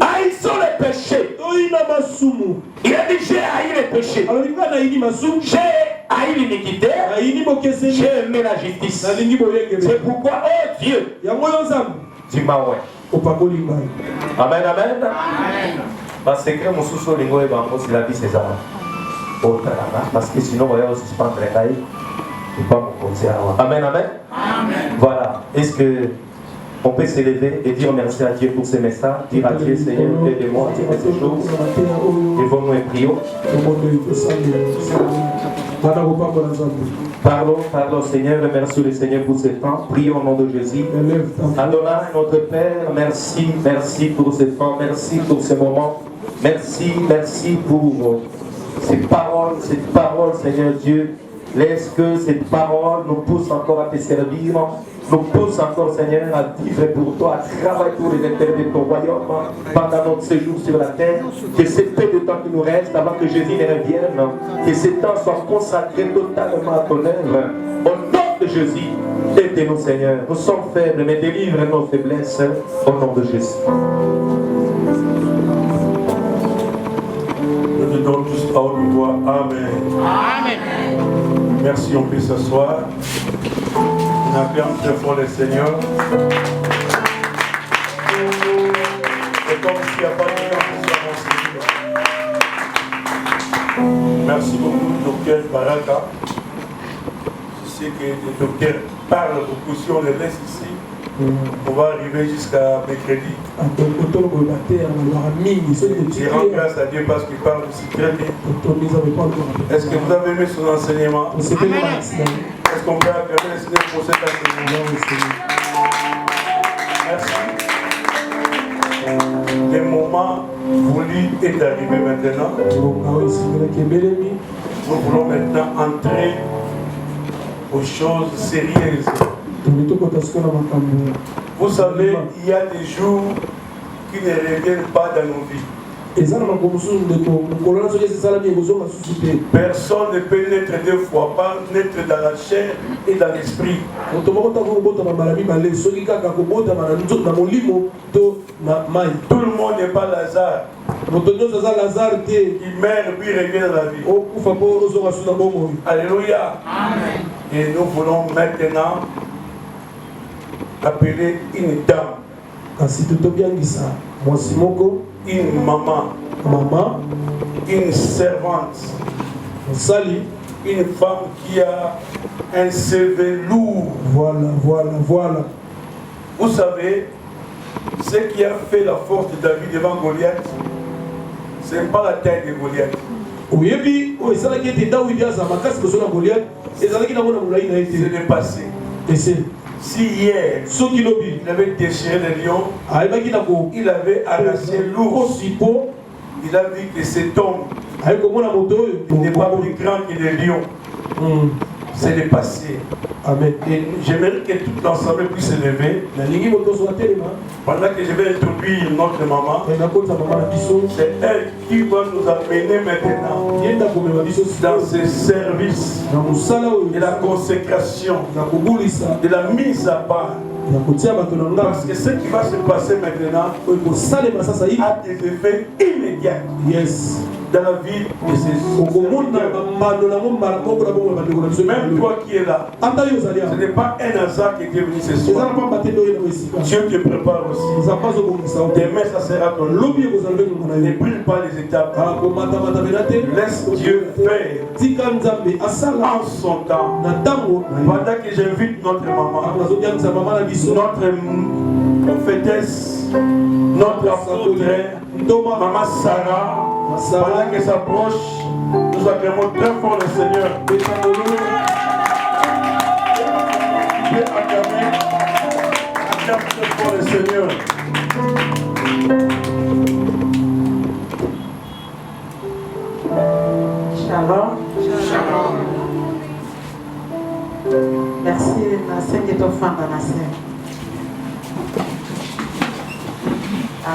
Speaker 3: Haïssons les péchés. Il a dit j'ai haï les péchés. J'ai haï l'iniquité. J'ai aimé la justice. C'est pourquoi, oh Dieu, tu m'as oué. Amen, amen. Parce que mon sous-sol est c'est la vie, c'est ça. Parce que sinon, on va suspendre les Amen, amen. Voilà. Est-ce que on peut s'élever et dire merci à Dieu pour ces messages, dire à Dieu, Seigneur, aide-moi à dire ces choses. Devons-nous et prions. Parlons, Seigneur, remercions le Seigneur pour ce temps. Prions au nom de Jésus. Adonai, notre Père, merci pour ce temps, merci pour ce moment. Merci pour cette parole, Seigneur Dieu. Laisse que cette parole nous pousse encore à te servir, nous pousse encore, Seigneur, à vivre pour toi, à travailler pour les intérêts de ton royaume pendant notre séjour sur la terre. Que ce peu de temps qui nous reste avant que Jésus ne revienne, que ce temps soit consacré totalement à ton œuvre. Au nom de Jésus, aide-nous, Seigneur. Nous sommes faibles, mais délivre nos faiblesses au nom de Jésus.
Speaker 1: Nous te donnons tous à haute voix. Amen.
Speaker 4: Amen.
Speaker 1: Merci, on peut s'asseoir. On acclame très fort le Seigneur. C'est comme s'il n'y a pas de temps pour ça, mon Seigneur. Merci beaucoup, docteur Baraka. Je sais que les docteurs parlent beaucoup. Si on les laisse ici, on va arriver jusqu'à mercredi. Je rends grâce à Dieu parce qu'il parle aussi très bien. Est-ce que vous avez aimé son enseignement? Est-ce qu'on peut acclamer le Seigneur pour cet enseignement? Merci. Le moment voulu est arrivé maintenant. Nous voulons maintenant entrer aux choses sérieuses. Vous savez, il y a des jours qui ne reviennent pas dans nos vies. Personne ne peut naître deux fois, pas naître dans la chair et dans l'esprit. Tout le monde n'est pas Lazare. Il meurt puis revient dans la vie. Alléluia. Amen. Et nous voulons maintenant appeler une dame, une maman, une servante, une femme qui a un CV lourd. Voilà. Vous savez, ce qui a fait la force de David devant Goliath, ce n'est pas la taille de Goliath. C'est le passé. Si hier, il avait déchiré le lion, il avait arraché l'ours, il a vu que cet homme n'est pas plus grand que le lion. C'est le passé. Amen. Et j'aimerais que tout l'ensemble puisse se lever. Pendant que je vais introduire notre maman, c'est elle qui va nous amener maintenant dans ce service de la consécration, de la mise à part. Parce que ce qui va se passer maintenant a des effets immédiats dans la vie de ces même toi qui es là, ce n'est pas un hasard qui est venu ce soir. Dieu te prépare aussi. Demain ça sera ton lot. Ne brûle pas les étapes. Laisse Dieu faire en son temps. Pendant que j'invite notre maman, notre prophétesse, notre apôtre, maman Sarah, pendant qu'elle s'approche, nous acclamons très fort le Seigneur. Je vais acclamer très fort le Seigneur.
Speaker 5: Shalom. Merci, la Seigneur est offrande à la Seigneur.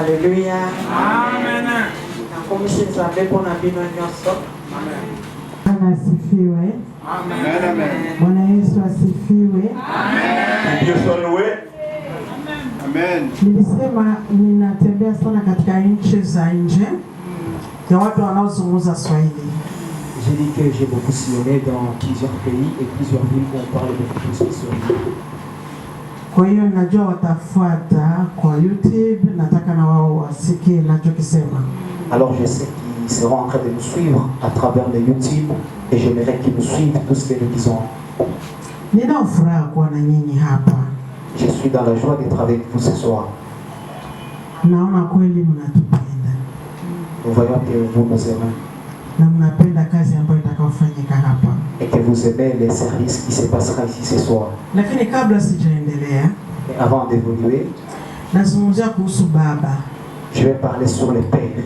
Speaker 5: Alléluia. Amen. Comme si nous avions pour la vie de
Speaker 6: Bwana asifiwe.
Speaker 5: Amen.
Speaker 6: Bwana Yesu asifiwe.
Speaker 1: Dieu soit loué.
Speaker 5: Amen.
Speaker 6: Nilisema ninatembea sana katika nchi za nje ya watu wanaozungumza Swahili.
Speaker 2: J'ai dit que j'ai beaucoup sillonné dans plusieurs pays et plusieurs villes où on parle beaucoup plus de Swahili.
Speaker 6: Kwa hiyo najua watafuata kwa YouTube, nataka na wao wasikie ninachokisema.
Speaker 2: Alors je sais qu'ils seront en train de nous suivre à travers le YouTube et j'aimerais qu'ils nous suivent tout ce que nous disons.
Speaker 6: Nina furaha kuwa na nyinyi hapa.
Speaker 2: Je suis dans la joie d'être avec vous ce soir.
Speaker 6: Naona kweli mnatupenda.
Speaker 2: Nous voyons que vous nous aimez.
Speaker 6: Na mnapenda kazi ambayo itakayofanyika hapa.
Speaker 2: Et que vous aimez les services qui se passera ici ce soir.
Speaker 6: Lakini kabla sijaendelea,
Speaker 2: Mais avant d'évoluer,
Speaker 6: nazungumzia kuhusu baba.
Speaker 2: je vais parler sur les pères.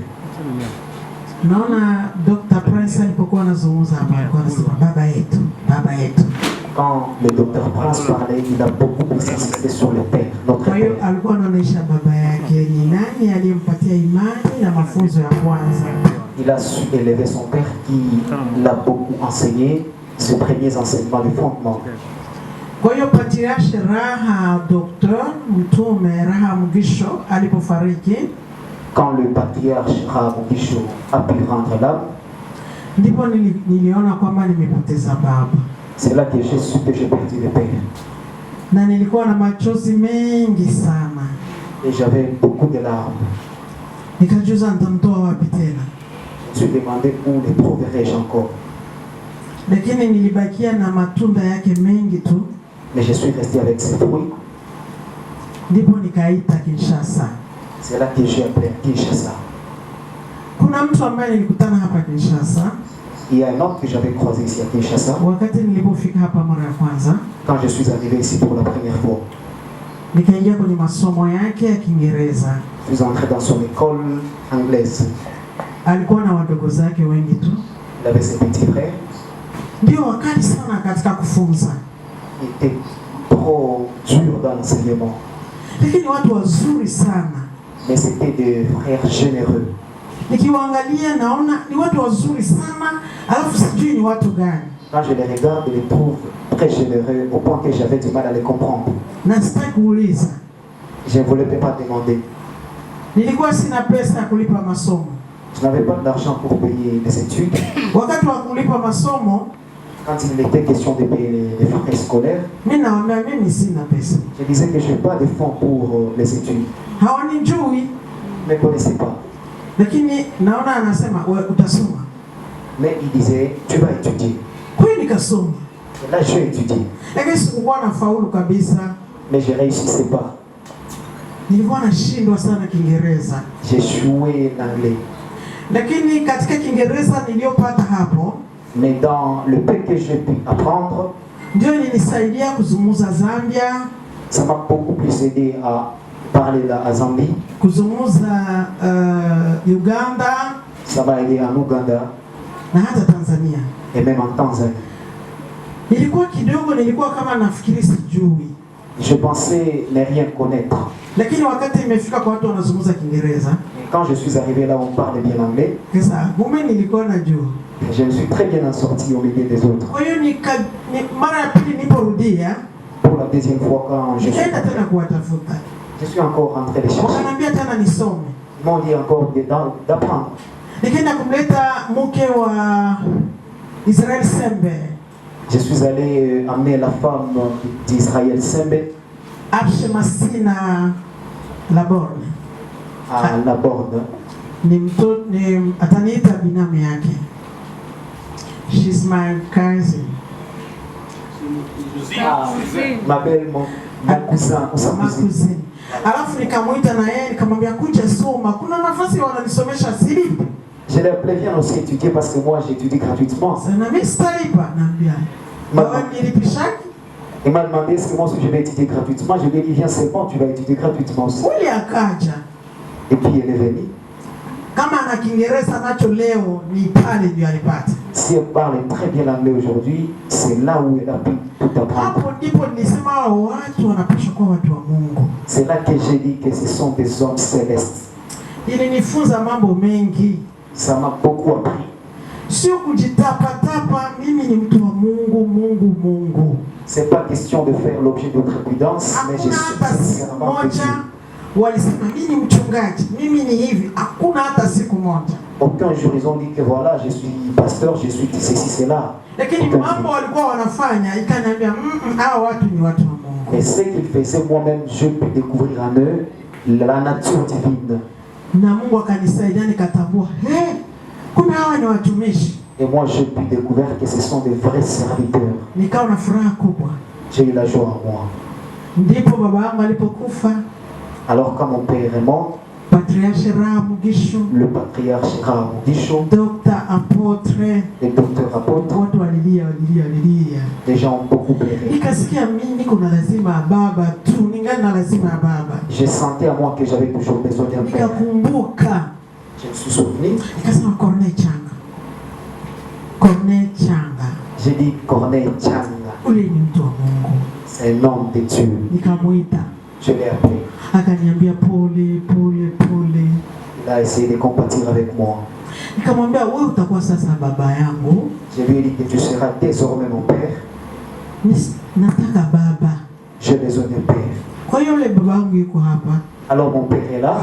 Speaker 6: Naona Dr. Prince alipokuwa anazungumza hapa alikuwa anasema baba yetu, baba yetu.
Speaker 2: Quand le docteur Prince parlait, il a beaucoup insisté sur les pères, notre
Speaker 6: Kwa hiyo
Speaker 2: père.
Speaker 6: alikuwa anaonyesha baba yake ni nani aliyempatia imani na mafunzo ya kwanza.
Speaker 2: Il a su élever son père qui l'a beaucoup enseigné, ses premiers enseignements de fondement.
Speaker 6: Kwa hiyo Patriarche Raha Dr. Mtume Raha Mugisho alipofariki,
Speaker 2: Quand le patriarche Rahamugisho a pu rendre l'âme,
Speaker 6: ndipo niliona kwamba nimepoteza baba.
Speaker 2: c'est là que j'ai su que j'ai perdu le père.
Speaker 6: Na nilikuwa na machozi mengi sana.
Speaker 2: Et j'avais beaucoup de larmes.
Speaker 6: Nikajuza nitamtoa wapi tena.
Speaker 2: Je me suis demandé où les trouverais-je encore.
Speaker 6: Lakini nilibakia na matunda yake mengi tu.
Speaker 2: Mais je suis resté avec ses fruits.
Speaker 6: Ndipo nikaita Kinshasa.
Speaker 2: C'est là que j'ai appelé Kinshasa.
Speaker 6: Kuna mtu ambaye nilikutana hapa Kinshasa.
Speaker 2: Il y a un homme que j'avais croisé ici à Kinshasa.
Speaker 6: Wakati nilipofika hapa mara ya kwanza,
Speaker 2: Quand je suis arrivé ici pour la première fois,
Speaker 6: nikaingia kwenye masomo yake ya Kiingereza.
Speaker 2: je suis entré dans son école anglaise.
Speaker 6: Alikuwa na wadogo zake wengi tu.
Speaker 2: Il avait ses petits frères.
Speaker 6: Ndio wakali sana katika kufunza.
Speaker 2: Il était trop dur dans l'enseignement.
Speaker 6: Lakini watu wazuri sana.
Speaker 2: Mais c'était des frères généreux.
Speaker 6: Nikiwaangalia naona ni watu wazuri sana, alafu sijui ni watu gani.
Speaker 2: Quand je les regarde, je les trouve très généreux au point que j'avais du mal à les comprendre.
Speaker 6: Na sitaki kuuliza.
Speaker 2: Je ne voulais pas demander.
Speaker 6: Nilikuwa sina pesa ya kulipa masomo.
Speaker 2: Je n'avais pas d'argent pour payer les études.
Speaker 6: Wakati wa kulipa masomo,
Speaker 2: Quand il était question de payer les frais scolaires,
Speaker 6: mimi naambia mimi sina pesa.
Speaker 2: je disais que je n'ai pas de fonds pour les études.
Speaker 6: Hawanijui,
Speaker 2: Je ne connaissais pas.
Speaker 6: lakini naona anasema wewe utasoma.
Speaker 2: Mais il disait, tu vas étudier.
Speaker 6: Kwa hiyo nikasoma.
Speaker 2: Et là, j'ai étudié.
Speaker 6: Lakini sikuwa na faulu kabisa.
Speaker 2: Mais je ne réussissais pas.
Speaker 6: Nilikuwa nashindwa sana Kiingereza.
Speaker 2: J'échouais l'anglais.
Speaker 6: Lakini katika Kiingereza niliyopata hapo,
Speaker 2: Mais dans le peu que j'ai pu apprendre,
Speaker 6: ndio nilisaidia kuzungumza Zambia,
Speaker 2: ça m'a beaucoup plus aidé à parler là à Zambie.
Speaker 6: kuzungumza Uganda
Speaker 2: Ça m'a aidé en Ouganda
Speaker 6: na hata Tanzania.
Speaker 2: et même en Tanzanie.
Speaker 6: Nilikuwa kidogo, nilikuwa kama nafikiri sijui.
Speaker 2: Je pensais ne rien connaître.
Speaker 6: Lakini wakati imefika kwa watu wanazungumza Kiingereza,
Speaker 2: Et quand je suis arrivé là où on parle bien anglais,
Speaker 6: sasa kumbe nilikuwa najua.
Speaker 2: je me suis très bien en sorti au milieu des autres.
Speaker 6: Kwa hiyo mara ya pili niliporudia,
Speaker 2: Pour la deuxième fois, quand je
Speaker 6: nikaenda tena kuwatafuta.
Speaker 2: suis encore rentré les chercher,
Speaker 6: Wakaniambia tena nisome.
Speaker 2: ils m'ont dit encore d'apprendre.
Speaker 6: Nikaenda kumleta mke wa Israel Sembe,
Speaker 2: Je suis allé amener la femme d'Israël Sembe
Speaker 6: Arshmasina Laborne.
Speaker 2: à la borne.
Speaker 6: Ni ataniita binamu yake. She's my cousin.
Speaker 2: Ma belle, mon cousin, ou sa
Speaker 6: Ma
Speaker 2: cousine.
Speaker 6: cousine. Alafu nikamuita na yeye nikamwambia kuja soma. Kuna nafasi wananisomesha silipi.
Speaker 2: Je l'ai appelé, viens aussi étudier parce que moi j'étudie gratuitement.
Speaker 6: Sana mimi sitalipa naambia. Wewe nilipishaki?
Speaker 2: Il m'a demandé est-ce que moi aussi je vais étudier gratuitement. Je lui ai dit viens c'est bon, tu vas étudier gratuitement aussi.
Speaker 6: Uli akaja.
Speaker 2: Et puis elle est venue.
Speaker 6: Kama ana Kiingereza nacho leo ni pale ndio alipata.
Speaker 2: Si elle parle très bien l'anglais aujourd'hui, c'est là où elle a pu tout apprendre.
Speaker 6: Hapo ndipo nilisema watu wanapaswa kuwa watu wa Mungu.
Speaker 2: C'est là que j'ai dit que ce sont des hommes célestes.
Speaker 6: Ilinifunza mambo mengi.
Speaker 2: Ça m'a beaucoup appris.
Speaker 6: Sio kujitapa-tapa, mimi ni mtu wa Mungu, Mungu, Mungu.
Speaker 2: C'est pas question de faire l'objet d'autres évidences, mais je
Speaker 6: Hakuna
Speaker 2: suis
Speaker 6: hata siku
Speaker 2: sincèrement que Dieu.
Speaker 6: moja walisema mimi ni mchungaji, mimi ni hivi. Hakuna hata siku moja.
Speaker 2: Aucun jour ils ont dit que voilà, je suis pasteur, je suis ceci, cela.
Speaker 6: Lakini
Speaker 2: Aucun
Speaker 6: mambo
Speaker 2: jour.
Speaker 6: walikuwa wanafanya ikaniambia hao watu ni watu wa Mungu.
Speaker 2: Et ce qu'ils faisaient, moi-même, je peux découvrir en eux la nature divine.
Speaker 6: Na Mungu akanisaidia nikatambua, kumbe hawa ni watumishi.
Speaker 2: Et moi, j'ai pu découvrir que ce sont des vrais serviteurs.
Speaker 6: Nikawa na furaha kubwa.
Speaker 2: j'ai eu la joie en moi.
Speaker 6: Ndipo baba yangu alipokufa,
Speaker 2: Alors quand mon père est mort,
Speaker 6: Patriarche Ramugisho,
Speaker 2: le patriarche Ramugisho,
Speaker 6: Dr. Apotre,
Speaker 2: les docteurs apôtres,
Speaker 6: watu walilia.
Speaker 2: les gens ont beaucoup pleuré.
Speaker 6: Nikasikia mimi niko na lazima ya baba tu, ningali na lazima ya baba.
Speaker 2: J'ai senti à moi que j'avais toujours besoin d'un père.
Speaker 6: Nikakumbuka,
Speaker 2: Je me suis souvenu,
Speaker 6: nikasema Corneille Changa. Corneille Changa,
Speaker 2: j'ai dit Corneille Changa,
Speaker 6: ule ni mtu wa Mungu.
Speaker 2: c'est un homme de Dieu.
Speaker 6: Nikamwita,
Speaker 2: Je l'ai appelé.
Speaker 6: akaniambia pole.
Speaker 2: Il a essayé de compatir avec moi.
Speaker 6: Nikamwambia wewe utakuwa sasa baba yangu.
Speaker 2: Je lui ai dit que tu seras désormais mon père.
Speaker 6: Nataka baba.
Speaker 2: J'ai besoin d'un père.
Speaker 6: Kwa hiyo yule baba yangu yuko hapa.
Speaker 2: Alors mon père est là.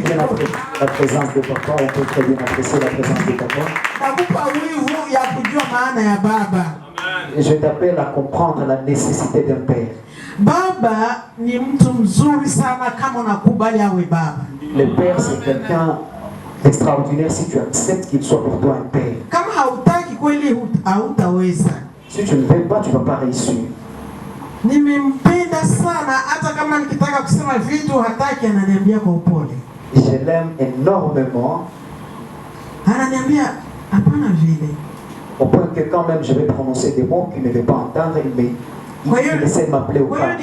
Speaker 2: Bien la présence de papa, on peut très bien apprécier la présence de papa.
Speaker 6: Nakupa wivu ya kujua maana ya baba.
Speaker 2: Et je t'appelle à comprendre la nécessité d'un père.
Speaker 6: Baba ni mtu mzuri sana kama unakubali awe baba.
Speaker 2: Le père, c'est quelqu'un d'extraordinaire si tu acceptes qu'il soit pour toi un père.
Speaker 6: Kama hautaki kweli hautaweza.
Speaker 2: Si tu ne veux pas, tu ne vas pas réussir.
Speaker 6: Nimempenda sana hata kama nikitaka kusema vitu hataki, ananiambia kwa upole.
Speaker 2: Je l'aime énormément.
Speaker 6: Ananiambia hapana vile.
Speaker 2: Au point que quand même je vais prononcer des mots qu'il ne veut pas entendre, il essaie de m'appeler au calme.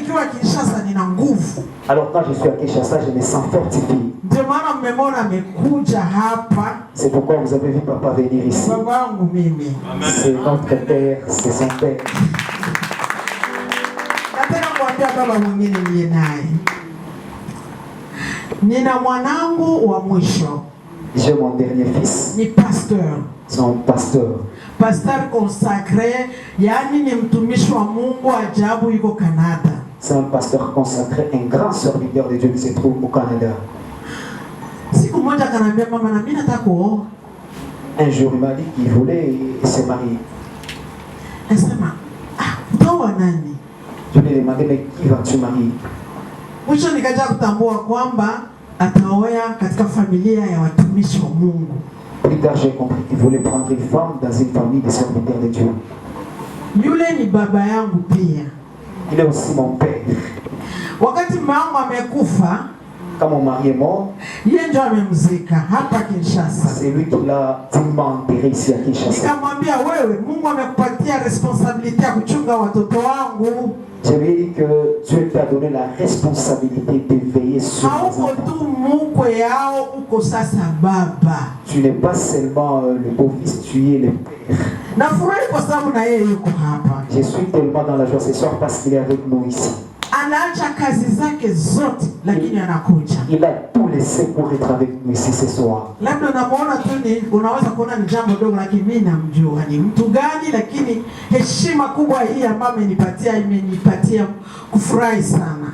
Speaker 2: Alors quand je suis à Kinshasa, je me sens fortifié. C'est pourquoi vous avez vu papa venir ici. C'est notre père, c'est son père. J'ai mon dernier fils. C'est un pasteur.
Speaker 6: Pasteur consacré, yani ni mtumishi wa Mungu ajabu yuko Canada.
Speaker 2: C'est un pasteur consacré, un grand serviteur de Dieu qui se trouve au Canada.
Speaker 6: Siku moja kanambia mama, na mimi nataka kuoa.
Speaker 2: Un jour il m'a dit qu'il voulait se marier.
Speaker 6: Nasema, utaoa nani?
Speaker 2: Je lui ai demandé, mais qui vas-tu marier?
Speaker 6: Mwisho nikaja kutambua kwamba ataoa katika familia ya watumishi wa Mungu.
Speaker 2: Plus tard, j'ai compris qu'il voulait prendre une femme dans une famille de serviteurs de Dieu.
Speaker 6: Yule ni baba yangu pia.
Speaker 2: Il est aussi mon père.
Speaker 6: Wakati mama amekufa,
Speaker 2: quand mon mari est mort,
Speaker 6: yeye ndio amemzika hapa Kinshasa.
Speaker 2: C'est lui qui l'a dignement enterré ici à Kinshasa.
Speaker 6: Nikamwambia wewe, Mungu amekupatia responsabilité ya kuchunga watoto wangu.
Speaker 2: Je lui ai dit que Dieu t'a donné la responsabilité de veiller sur les enfants. Tu n'es pas seulement le beau-fils, tu es le père. Je suis tellement dans la joie ce soir parce qu'il est avec nous ici. Il a tout laissé pour être avec nous ici ce soir.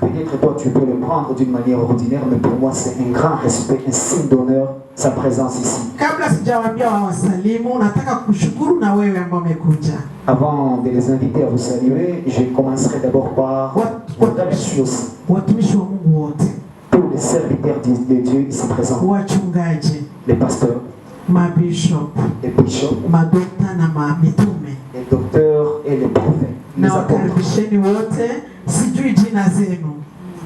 Speaker 2: Peut-être toi tu peux le prendre d'une manière ordinaire, mais pour moi c'est un grand respect, un signe d'honneur, sa présence ici. Avant de les inviter à vous saluer, je commencerai d'abord par remercier aussi tous les serviteurs de Dieu ici présents, les pasteurs, les bishops, les docteurs et les prophètes, les apôtres.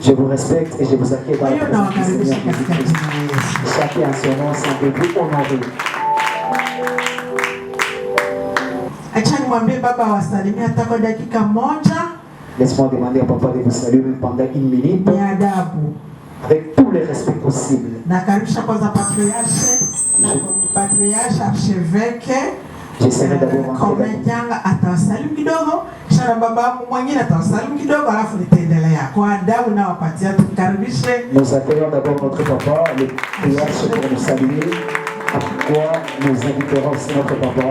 Speaker 2: Je vous respecte et je vous accueille dans la présence du Seigneur Jésus-Christ. Chacun en son nom, sentez-vous honoré. Laisse-moi demander à papa de vous saluer pendant une minute avec tous les respects possibles. J'essaierai d'abord rentrer Nous accueillons d'abord notre papa, le PH pour nous saluer. Après quoi, nous inviterons aussi notre papa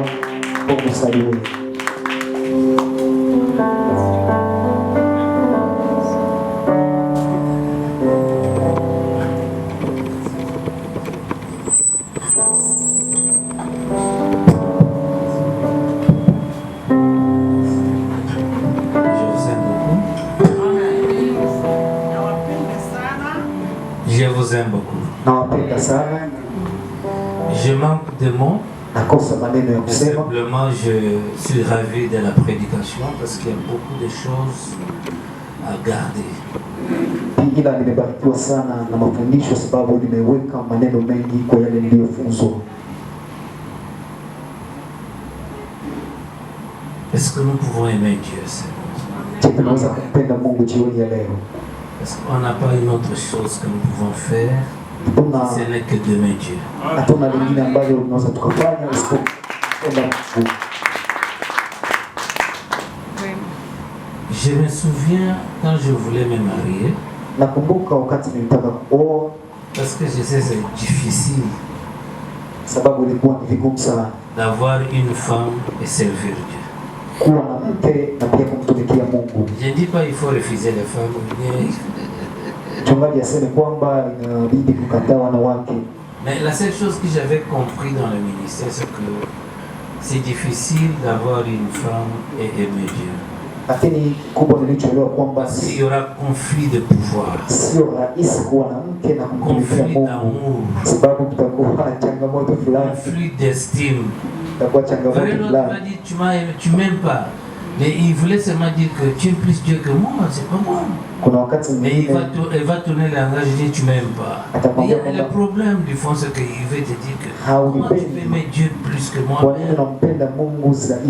Speaker 2: pour nous saluer.
Speaker 7: Je vous aime beaucoup. Je manque de mots
Speaker 2: nakosa maneno ya kusema.
Speaker 7: Simplement, je suis ravi de la prédication parce qu'il y a beaucoup de choses à garder.
Speaker 2: Ila nimebarikiwa sana na mafundisho sababu nimeweka maneno mengi kwa yale niliyofunzwa.
Speaker 7: Est-ce que nous pouvons aimer Dieu, Seigneur?
Speaker 2: Tunaweza kumpenda Mungu jioni ya leo.
Speaker 7: Parce qu'on n'a pas une autre chose que nous pouvons faire. Ce n'est que d'aimer Dieu.
Speaker 2: Hatuna lingine ambalo tunaweza tukafanya isipokuwa Mungu.
Speaker 7: Je me souviens quand je voulais me marier.
Speaker 2: Nakumbuka wakati nilitaka kuoa.
Speaker 7: Parce que je sais c'est difficile.
Speaker 2: Sababu ilikuwa ni vigumu sana.
Speaker 7: D'avoir une femme et servir Dieu.
Speaker 2: Kuwa na mke na pia kumtumikia Mungu.
Speaker 7: Je ne dis pas il faut refuser les femmes.
Speaker 2: Mchungaji aseme kwamba inabidi kukataa wanawake.
Speaker 7: Mais la seule chose que j'avais compris dans le ministère, c'est que c'est difficile d'avoir une femme et aimer Dieu.
Speaker 2: Lakini kubwa nilichoelewa kwamba
Speaker 7: il y aura conflit de pouvoir.
Speaker 2: Sio rahisi kuwa na mke na kumtumikia Mungu. Sababu kutakuwa changamoto fulani.
Speaker 7: Conflit d'estime.
Speaker 2: Kutakuwa changamoto fulani.
Speaker 7: L'autre m'a dit tu m'aimes pas. Mais il voulait seulement dire que tu aimes plus Dieu que moi, c'est pas moi. Mais il va tourner le langage et dire tu m'aimes pas. Et le problème du fond c'est qu'il veut te dire que comment tu peux aimer Dieu plus que moi.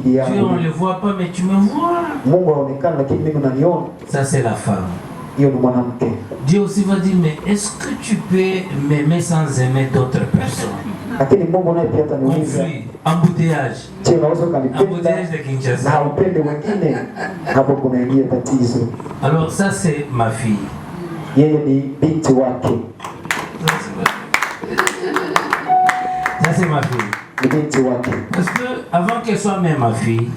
Speaker 7: Dieu on ne le voit pas mais tu me vois. Ça c'est la femme. Dieu aussi va dire mais est-ce que tu peux m'aimer sans aimer d'autres personnes? Conflit, embouteillage. Embouteillage de Kinshasa. Alors ça c'est ma fille. Ça c'est ma fille. Parce que avant qu'elle soit même ma fille,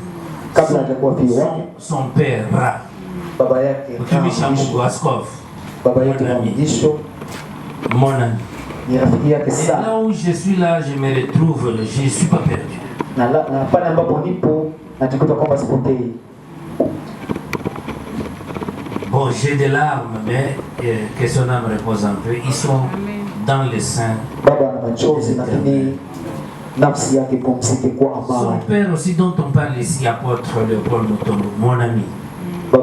Speaker 7: son père Ra, mon ami. Et là où je suis là, je me retrouve, je ne suis pas perdu. Bon, j'ai des larmes, mais que son âme repose un peu. Ils sont dans le sein. Son père aussi, dont on parle ici, apôtre Léopold Mutombo, mon ami. Je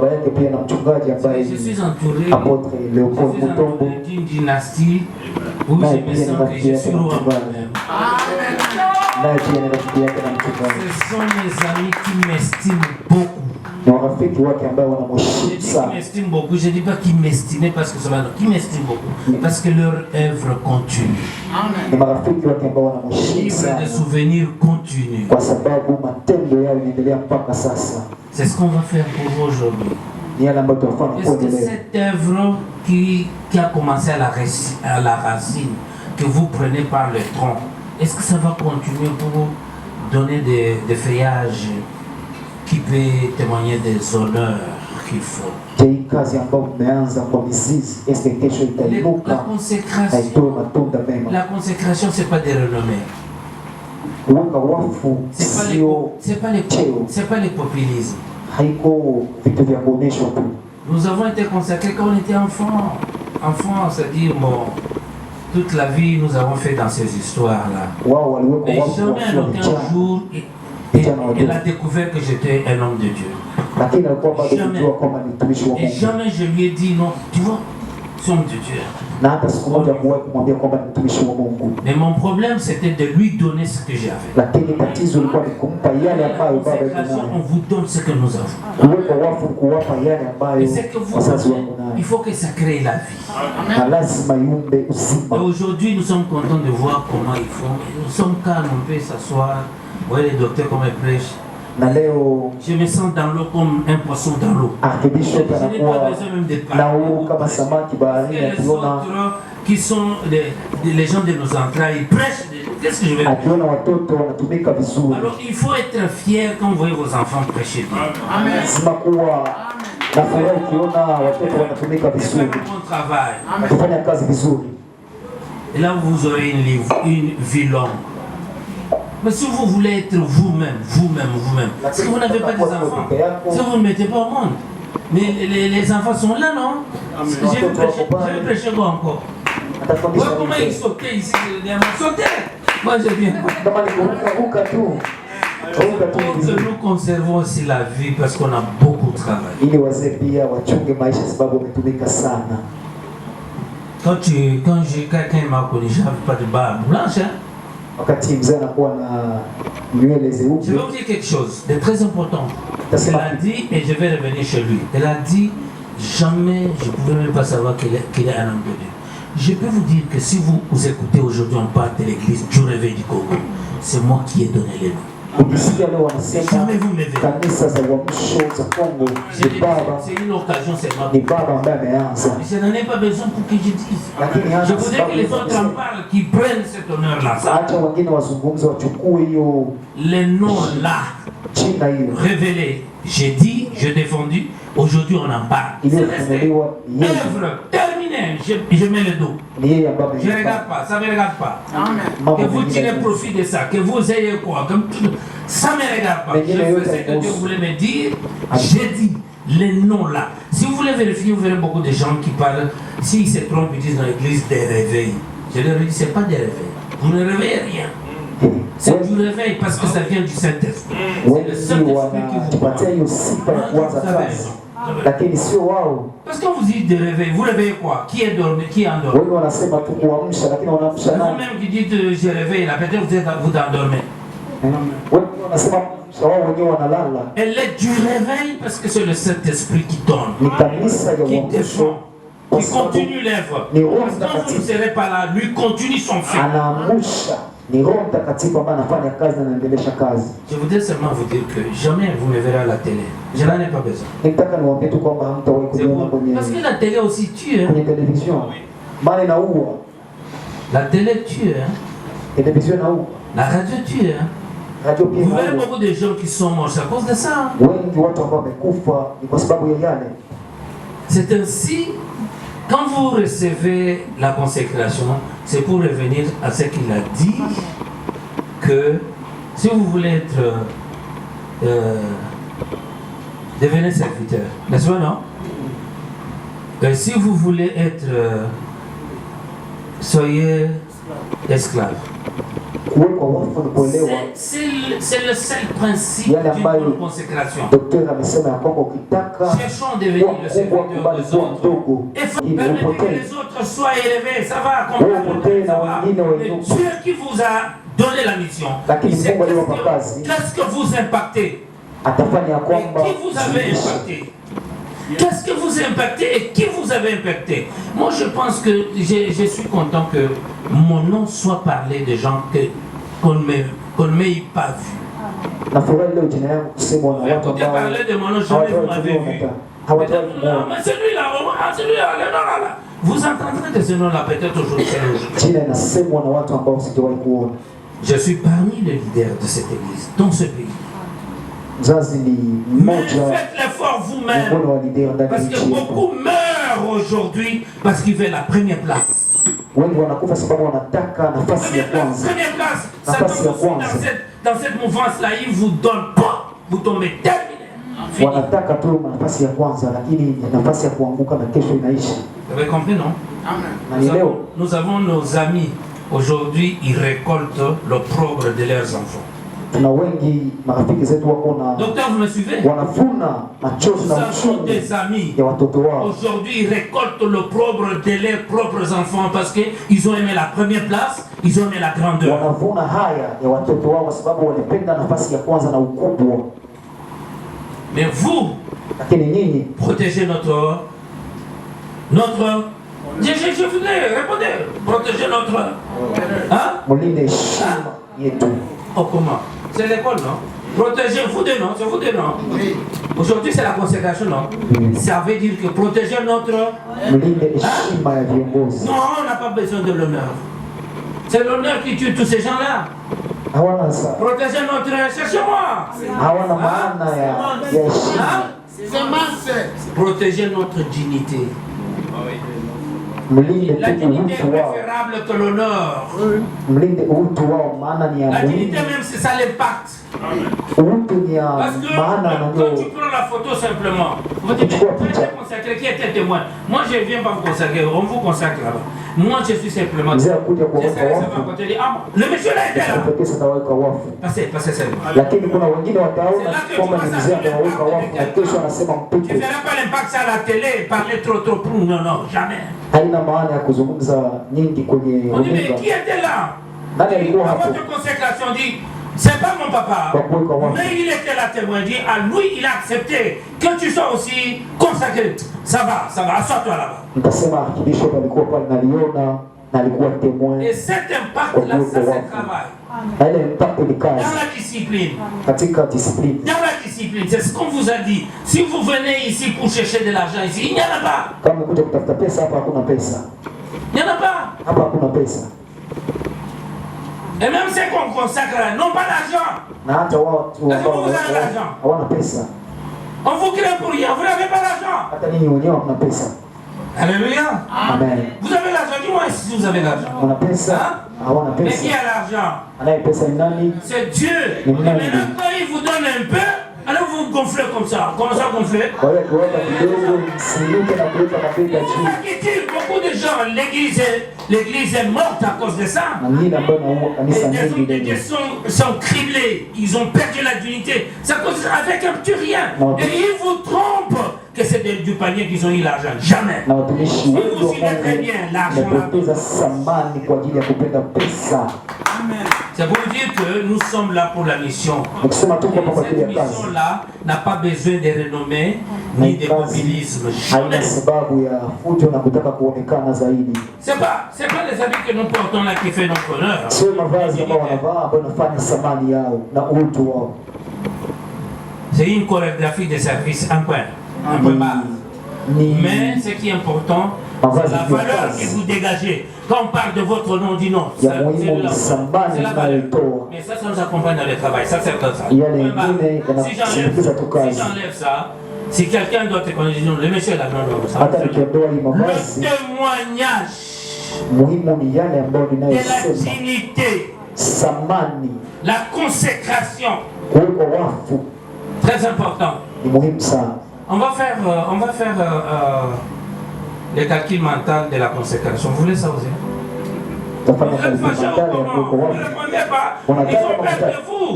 Speaker 7: suis entouré d'une dynastie où je me sens que je suis roi moi-même. Ce sont mes amis qui m'estiment beaucoup. Je dis qu'ils m'estiment beaucoup, je ne dis pas qu'ils m'estimaient parce que ça va, qui m'estiment beaucoup, parce que leur œuvre continue. Livre de souvenirs continue. C'est ce qu'on va faire pour vous aujourd'hui. Est-ce que cette œuvre qui a commencé à la racine, que vous prenez par le tronc, est-ce que ça va continuer pour vous donner des feuillages qui peuvent témoigner des honneurs qu'il faut? La consécration, ce n'est pas des renommées. C'est pas les populismes. Nous avons été consacrés quand on était enfants. Enfants, c'est-à-dire, bon, toute la vie, nous avons fait dans ces histoires-là. Mais jamais à aucun jour, il a découvert que j'étais un homme de Dieu. Jamais. Et jamais je lui ai dit, non, tu vois, c'est homme de Dieu. Mais mon problème, c'était de lui donner ce que j'avais. La consécration, on vous donne ce que nous avons. Et ce que vous avez, il faut que ça crée la vie. Et aujourd'hui, nous sommes contents de voir comment ils font. Nous sommes calmes, on peut s'asseoir. Vous voyez les docteurs comme ils prêchent. Je me sens dans l'eau comme un poisson dans l'eau. Je n'ai pas besoin même de parler. Les autres qui sont les gens de nos entrailles, ils prêchent. Qu'est-ce que je vais dire? Alors il faut être fier quand vous voyez vos enfants prêcher bien. Amen. C'est un bon travail. Et là vous aurez une vie longue. Mais si vous voulez être vous-même, si vous n'avez pas des enfants, si vous ne mettez pas au monde, mais les enfants sont là, non? Je vais prêcher quoi encore?
Speaker 2: atafundisha
Speaker 7: comment il sautait ici, sautait. Moi je viens.
Speaker 2: kama ni kuruka tu.
Speaker 7: Que nous conservons aussi la vie parce qu'on a beaucoup travaillé.
Speaker 2: Ili wazee pia wachunge maisha sababu wametumika sana.
Speaker 7: Quand quelqu'un m'a connu, j'avais pas de barbe blanche. Hein?
Speaker 2: Wakati mzee anakuwa na nywele zeupe.
Speaker 7: Je vais vous dire quelque chose de très important. Elle a dit, et je vais revenir chez lui. Elle a dit, jamais, je ne pouvais même pas savoir qu'il est un homme de Dieu. Je peux vous dire que si vous écoutez aujourd'hui, on parle de l'église du réveil du Congo. C'est moi qui ai donné les noms.
Speaker 2: Jamais vous me kanisa za uamsho za Kongo ni baba.
Speaker 7: C'est une occasion seulement.
Speaker 2: Ni baba ambaye ameanza.
Speaker 7: Je n'en ai pas besoin pour que je dise. Je voudrais que les autres en parlent, qui prennent cet honneur-là.
Speaker 2: Acha wengine wazungumze wachukue hiyo
Speaker 7: les noms là révélés. J'ai dit, j'ai défendu. Aujourd'hui on en parle. Œuvre terminée. Je mets le dos. Je ne regarde pas, ça ne me regarde pas. Que vous tirez profit de ça, que vous ayez quoi, ça ne me regarde pas. Je fais ce que Dieu voulait me dire. J'ai dit les noms là. Si vous voulez vérifier, vous verrez beaucoup de gens qui parlent. S'ils se trompent, ils disent dans l'église des réveils. Je leur ai dit, ce n'est pas des réveils. Vous ne réveillez rien. C'est du réveil parce que ça vient du Saint-Esprit. C'est le Saint-Esprit qui vous parle.
Speaker 2: Lakini sio wao.
Speaker 7: Parce que vous dites de réveil, vous réveillez quoi? Qui est dormi? Qui est endormi?
Speaker 2: Wewe wanasema tu kuamsha lakini wanaamsha nani?
Speaker 7: Vous-même qui dites je réveille, là peut-être vous endormez.
Speaker 2: Wewe wanasema wao wenyewe wanalala.
Speaker 7: Elle est du réveil parce que c'est le Saint-Esprit qui donne.
Speaker 2: Ni kanisa ya uamsho.
Speaker 7: Qui continue l'œuvre. Quand vous ne serez pas là, lui continue son fait.
Speaker 2: Anaamsha. Ni Roho Mtakatifu ambaye anafanya kazi na anaendelesha kazi.
Speaker 7: Je voudrais seulement vous dire que jamais vous me verrez à la télé. Je n'en ai pas besoin.
Speaker 2: Nitaka niwaambie tu kwamba hamtawahi kuniona kwenye.
Speaker 7: Parce que la télé aussi tue.
Speaker 2: Kwenye télévision. Mali inaua.
Speaker 7: La télé tue.
Speaker 2: Télévision inaua.
Speaker 7: La radio tue.
Speaker 2: Radio pia.
Speaker 7: Vous verrez beaucoup de gens qui sont morts à cause de ça.
Speaker 2: Wengi watu ambao wamekufa ni kwa sababu ya yale.
Speaker 7: C'est ainsi. Quand vous recevez la consécration, c'est pour revenir à ce qu'il a dit, que si vous voulez être devenez serviteur, n'est-ce pas non? Si vous voulez être soyez esclave. C'est le seul principe d'une bonne consécration. Cherchons à devenir le serviteur des autres. Et faut permettre que les autres soient élevés. Ça va accompagner. Mais Dieu qui vous a donné la mission, qu'est-ce que vous impactez? Et qui vous avez impacté? Qu'est-ce que vous impactez et qui vous avez impacté? Moi, je pense que je suis content que mon nom soit parlé de gens qu'on ne m'ait pas vu. Écoutez, parler de mon nom, jamais vous m'avez vu. Mais celui-là, là. Vous entendrez de ce nom-là peut-être aujourd'hui. Je suis parmi les leaders de cette église, dans ce pays. Mais faites l'effort vous-même. Parce que beaucoup meurent aujourd'hui parce qu'ils veulent la première place. Première place, ça dans cette mouvance-là, ils ne vous donnent pas. Vous tombez terminé.
Speaker 2: Wanataka tu nafasi ya kwanza lakini nafasi ya kuanguka na kesho inaisha.
Speaker 7: Vous avez compris, non? Nous avons nos amis. Aujourd'hui, ils récoltent l'opprobre de leurs enfants.
Speaker 2: Tuna wengi marafiki zetu wako na
Speaker 7: Docteur, vous me suivez?
Speaker 2: Wanavuna machozi na uchungu
Speaker 7: des amis
Speaker 2: ya watoto wao.
Speaker 7: Aujourd'hui, ils récoltent l'opprobre de leurs propres enfants parce qu'ils ont aimé la première place, ils ont aimé la grandeur.
Speaker 2: Wanavuna haya ya watoto wao kwa sababu walipenda nafasi ya kwanza na ukubwa.
Speaker 7: Mais vous, protégez notre... Je voulais répondre. Protégez notre... Hein? Oh, comment? C'est l'école, non? Protégez vous de non, c'est vous de non. Aujourd'hui, c'est la consécration, non? Ça veut dire que protéger notre... Hein? Non, on n'a pas besoin de l'honneur. C'est l'honneur qui tue tous ces gens-là. Protéger notre... Cherchez-moi. Protéger notre dignité. La dignité est préférable que l'honneur. La dignité même, c'est ça l'impact. Parce que quand tu prends la photo simplement, vous dites, consacré, qui était témoin? Moi, je ne viens pas me consacrer, on vous consacre là-bas. Moi, je suis simplement. Le monsieur là était là. Passez seulement. Tu ne verras pas l'impact à la télé, parler trop, non, jamais. On dit, mais qui était là? À votre consécration, dit, c'est pas mon papa, mais il était là témoin, dit, à lui, il a accepté que tu sois aussi consacré. Ça va, assois-toi là-bas. Et cet impact-là, ça c'est travail. Dans la discipline. Dans la discipline, c'est ce qu'on vous a dit. Si vous venez ici pour chercher de l'argent ici, il n'y en a pas. Il n'y en a pas. Et même ceux qu'on consacre n'ont pas d'argent. Est-ce que vous avez l'argent? On vous crée pour rien, vous n'avez pas l'argent. Alléluia.
Speaker 2: Amen.
Speaker 7: Vous avez l'argent, dis-moi si vous avez l'argent. Mais qui a l'argent? C'est Dieu. Et maintenant quand il vous donne un peu, alors vous gonflez comme ça. Comment ça gonfler? Beaucoup de gens, l'église est morte à cause de ça. Les sont criblés, ils ont perdu la dignité. Ça cause avec un petit rien. Et ils vous trompent que c'est du panier qu'ils ont eu l'argent. Jamais. Vous savez très bien l'argent. C'est pour vous dire que nous sommes là pour la mission. Et cette mission-là n'a pas besoin de renommée ni de mobilisme. Jamais. C'est pas les habits que nous portons là qui fait notre honneur. C'est une chorégraphie de service, un peu bas. Mais ce qui est important, c'est la valeur que vous dégagez. Quand on parle de votre nom, dit non. C'est la valeur. Mais ça nous accompagne dans le travail. Ça, c'est comme ça. Si j'enlève ça, si quelqu'un doit te connaître, le monsieur là, non, le témoignage de la dignité, la consécration, très important. On va faire le calcul mental de la consécration. Vous voulez ça aussi? Vous êtes fâché au comment? Vous ne répondez pas. Ils ont peur de vous.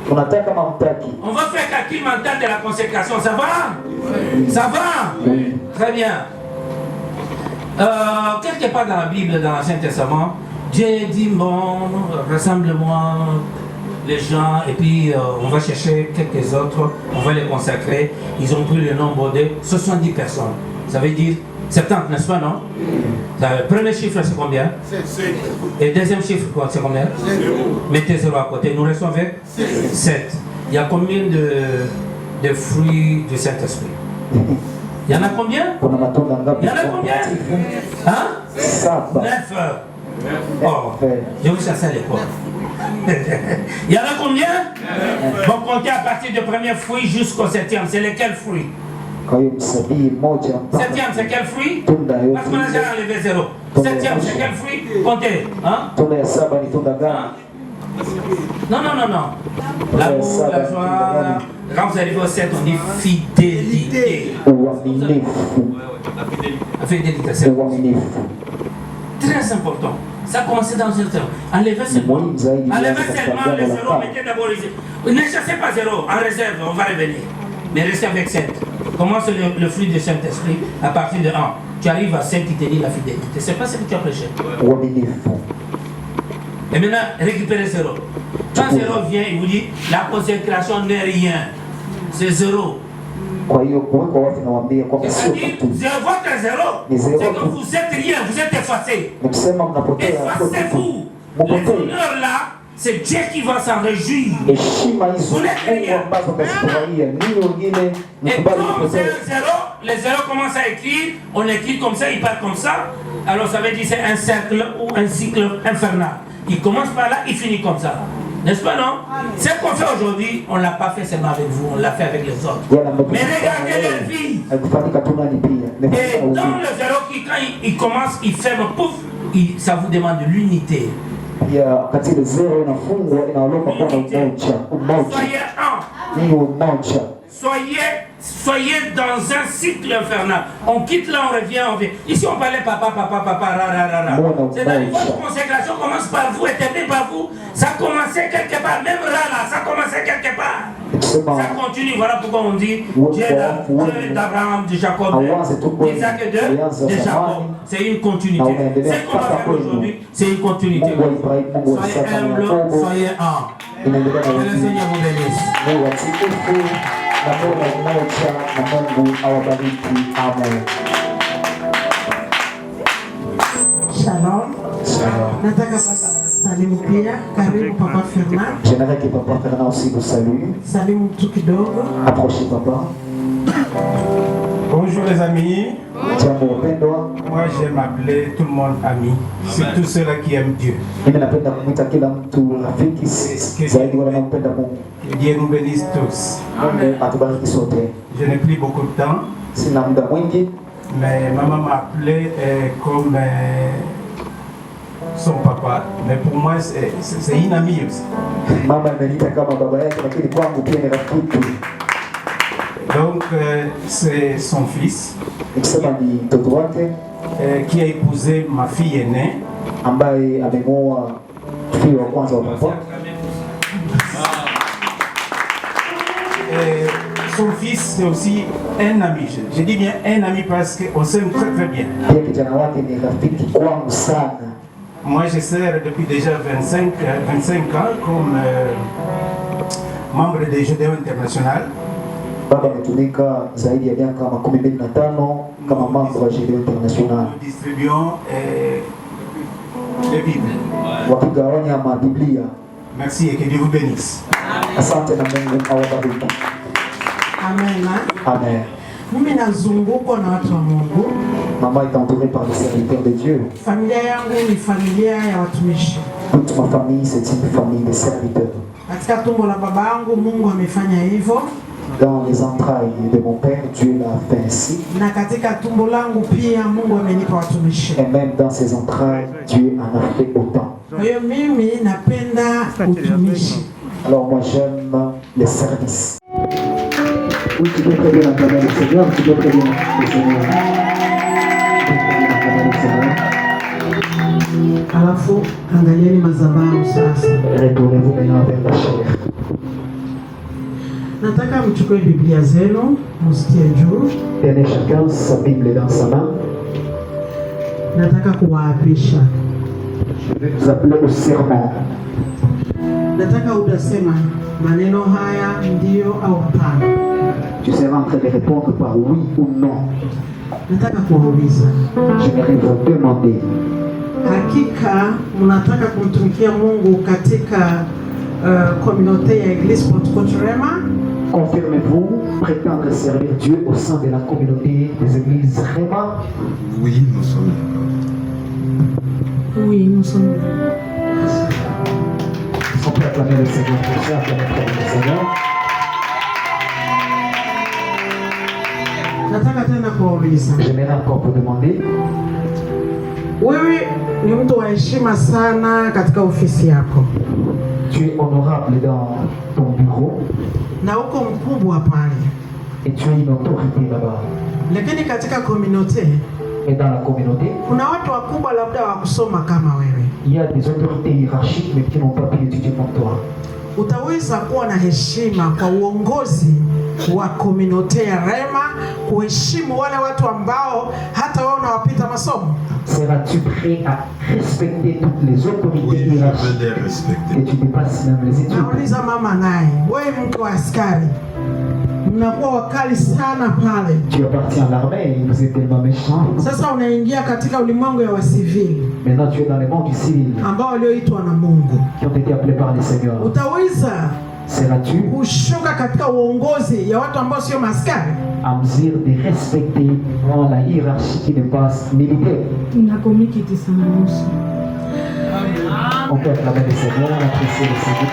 Speaker 7: On va faire le calcul mental de la consécration. Ça va? Ça va? Très bien. Quelque part dans la Bible, dans l'Ancien Testament, Dieu dit, bon, rassemble-moi les gens, et puis on va chercher quelques autres, on va les consacrer. Ils ont pris le nombre de 70 personnes. Ça veut dire 70, n'est-ce pas, non? Le premier chiffre, c'est combien? Et le deuxième chiffre, c'est combien? Mettez 0 à côté. Nous restons avec 7. Il y a combien de fruits du Saint-Esprit? Il y en a combien? Il y en a combien? Hein? 9. Oh, je vous chasse à l'école. Il y en a combien? Bon, comptez à partir du premier fruit jusqu'au 7e. C'est lesquels fruits? 7e, c'est quel fruit? Parce qu'on a déjà enlevé 0. 7e, c'est quel fruit? Comptez. Hein? Non. L'amour, la joie. Quand vous arrivez au 7, on dit fidélité. La fidélité, c'est très important. Ça a commencé dans un temps. Enlevez seulement les 0, mettez d'abord les 0. Ne cherchez pas 0, en réserve, on va revenir. Mais restez avec 7. Commence le fruit du Saint-Esprit à partir de 1. Tu arrives à 7 qui te dit la fidélité. C'est pas ce que tu as prêché. Et maintenant, récupérez 0. Quand 0 vient, il vous dit la consécration n'est rien. C'est 0. C'est-à-dire, votre 0, c'est que vous êtes rien, vous êtes effacé. Effacez-vous. L'honneur là, c'est Dieu qui va s'en réjouir. Vous n'êtes rien. Et comme c'est un 0, les 0 commencent à écrire, on écrit comme ça, il part comme ça. Alors ça veut dire c'est un cercle ou un cycle infernal. Il commence par là, il finit comme ça. N'est-ce pas, non? Ce qu'on fait aujourd'hui, on ne l'a pas fait seulement avec vous, on l'a fait avec les autres. Mais regardez leur vie. Et dans le 0 qui quand il commence, il ferme, pouf, ça vous demande de l'unité. Soyez dans un cycle infernal. On quitte là, on revient, on vient. Ici, on parlait papa, c'est-à-dire votre consécration commence par vous et termine par vous. Ça commençait quelque part, même là, ça commençait quelque part. Ça continue, voilà pourquoi on dit Dieu d'Abraham, de Jacob, d'Isaac et de Jacob. C'est une continuité. Ce qu'on va faire aujourd'hui, c'est une continuité. Soyez humble, soyez un. Que le Seigneur vous bénisse.
Speaker 6: Shalom. Nataka salimu pia. Karibu Papa Fernand.
Speaker 2: J'aimerais que Papa Fernand aussi vous salue.
Speaker 6: Salimu tu kidogo.
Speaker 2: Approchez Papa.
Speaker 8: Bonjour les amis.
Speaker 2: Moi
Speaker 8: j'aime appeler tout le monde ami. C'est tous ceux-là qui aiment Dieu. Que Dieu nous bénisse tous. Je n'ai plus beaucoup de temps. Mais maman m'a appelé comme son papa. Mais pour moi c'est une amie aussi. Donc c'est son fils qui a épousé ma fille aînée. Son fils c'est aussi un ami. Je dis bien un ami parce qu'on s'aime très très bien. Moi je sers depuis déjà 25 ans comme membre des Gédéons International.
Speaker 2: Baba ametumika zaidi ya miaka 15 kama mambo wa Gédéon International.
Speaker 8: Nous distribuons les Bibles.
Speaker 2: Wakigawanya mabiblia.
Speaker 8: Merci et que Dieu vous bénisse.
Speaker 2: Asante na Mungu awabariki.
Speaker 6: Amen.
Speaker 2: Amen.
Speaker 6: Mimi nazungukwa na watu wa Mungu.
Speaker 2: Maman est entourée par les serviteurs de Dieu.
Speaker 6: Familia yangu ni familia ya watumishi.
Speaker 2: Toute ma famille c'est une famille de serviteurs.
Speaker 6: Katika tumbo la baba yangu Mungu amefanya hivyo.
Speaker 2: Dans les entrailles de mon père, Dieu l'a fait ainsi. Et même dans ses entrailles, Dieu en a fait autant. Alors moi j'aime les services. Oui, tu peux très bien acclamer le Seigneur, tu peux très bien acclamer le Seigneur. Retournez-vous maintenant vers la chair.
Speaker 6: Nataka mchukue Biblia zenu, msitie juu.
Speaker 2: Tenez chacun sa Bible dans sa main.
Speaker 6: Nataka kuwaapisha.
Speaker 2: Je vais vous appeler au serment.
Speaker 6: Nataka utasema maneno haya ndio au hapana.
Speaker 2: Tu seras en train de répondre par oui ou non.
Speaker 6: Nataka kuwauliza.
Speaker 2: J'aimerais vous demander.
Speaker 6: Hakika mnataka kumtumikia Mungu katika communauté ya Église Pentecôte Rema?
Speaker 2: Confirmez-vous prétendre servir Dieu au sein de la communauté des églises Rema?
Speaker 9: Oui, nous sommes.
Speaker 6: Oui, nous sommes.
Speaker 2: On peut acclamer le Seigneur pour ça, acclamer le Seigneur.
Speaker 6: Nataka tena kuuliza.
Speaker 2: J'aimerais encore vous demander.
Speaker 6: Wewe ni mtu wa heshima sana katika ofisi yako.
Speaker 2: Tu es honorable dans ton bureau.
Speaker 6: Na uko mkubwa pale.
Speaker 2: Et tu as une autorité là-bas.
Speaker 6: Lakini katika communauté,
Speaker 2: et dans la communauté,
Speaker 6: kuna watu wakubwa labda wa kusoma kama wewe.
Speaker 2: Il y a des autorités hiérarchiques mais qui n'ont pas pu étudier comme toi.
Speaker 6: Utaweza kuwa na heshima kwa uongozi wa communauté ya Rema, kuheshimu wale watu ambao hata wao unawapita masomo?
Speaker 2: Seras-tu prêt à respecter toutes les autorités hiérarchiques et tu dépasses même les études?
Speaker 6: Nauliza mama naye, wewe mtu wa askari, mnakuwa wakali sana pale.
Speaker 2: Tu appartiens à l'armée et vous êtes tellement méchant.
Speaker 6: Sasa unaingia katika ulimwengu ya wasivili.
Speaker 2: Maintenant tu es dans le monde du civil.
Speaker 6: Ambao walioitwa na Mungu.
Speaker 2: Qui ont été appelés par le Seigneur.
Speaker 6: Utaweza
Speaker 2: seras-tu
Speaker 6: kushuka katika uongozi ya watu ambao sio maskari?
Speaker 2: À mesure de respecter la hiérarchie qui n'est pas militaire. On peut acclamer le Seigneur, apprécier le Seigneur.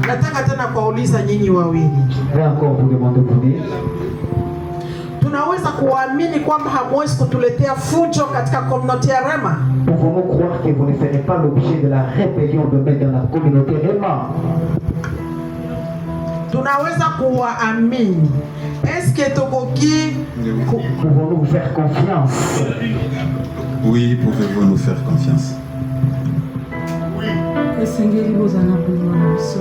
Speaker 6: Nataka tena kuuliza nyinyi wawili.
Speaker 2: Je vais encore vous demander.
Speaker 6: Tuna kuamini kwamba hamwezi kutuletea fujo katika communauté ya Rema?
Speaker 2: Pouvons-nous croire que vous ne ferez pas l'objet de la rébellion demain dans la communauté Rema?
Speaker 6: Tunaweza kuwaamini. Est-ce que tokoki
Speaker 2: pouvons-nous vous faire confiance?
Speaker 9: Oui, pouvez-vous nous faire confiance?
Speaker 6: esengeli bozana bozana so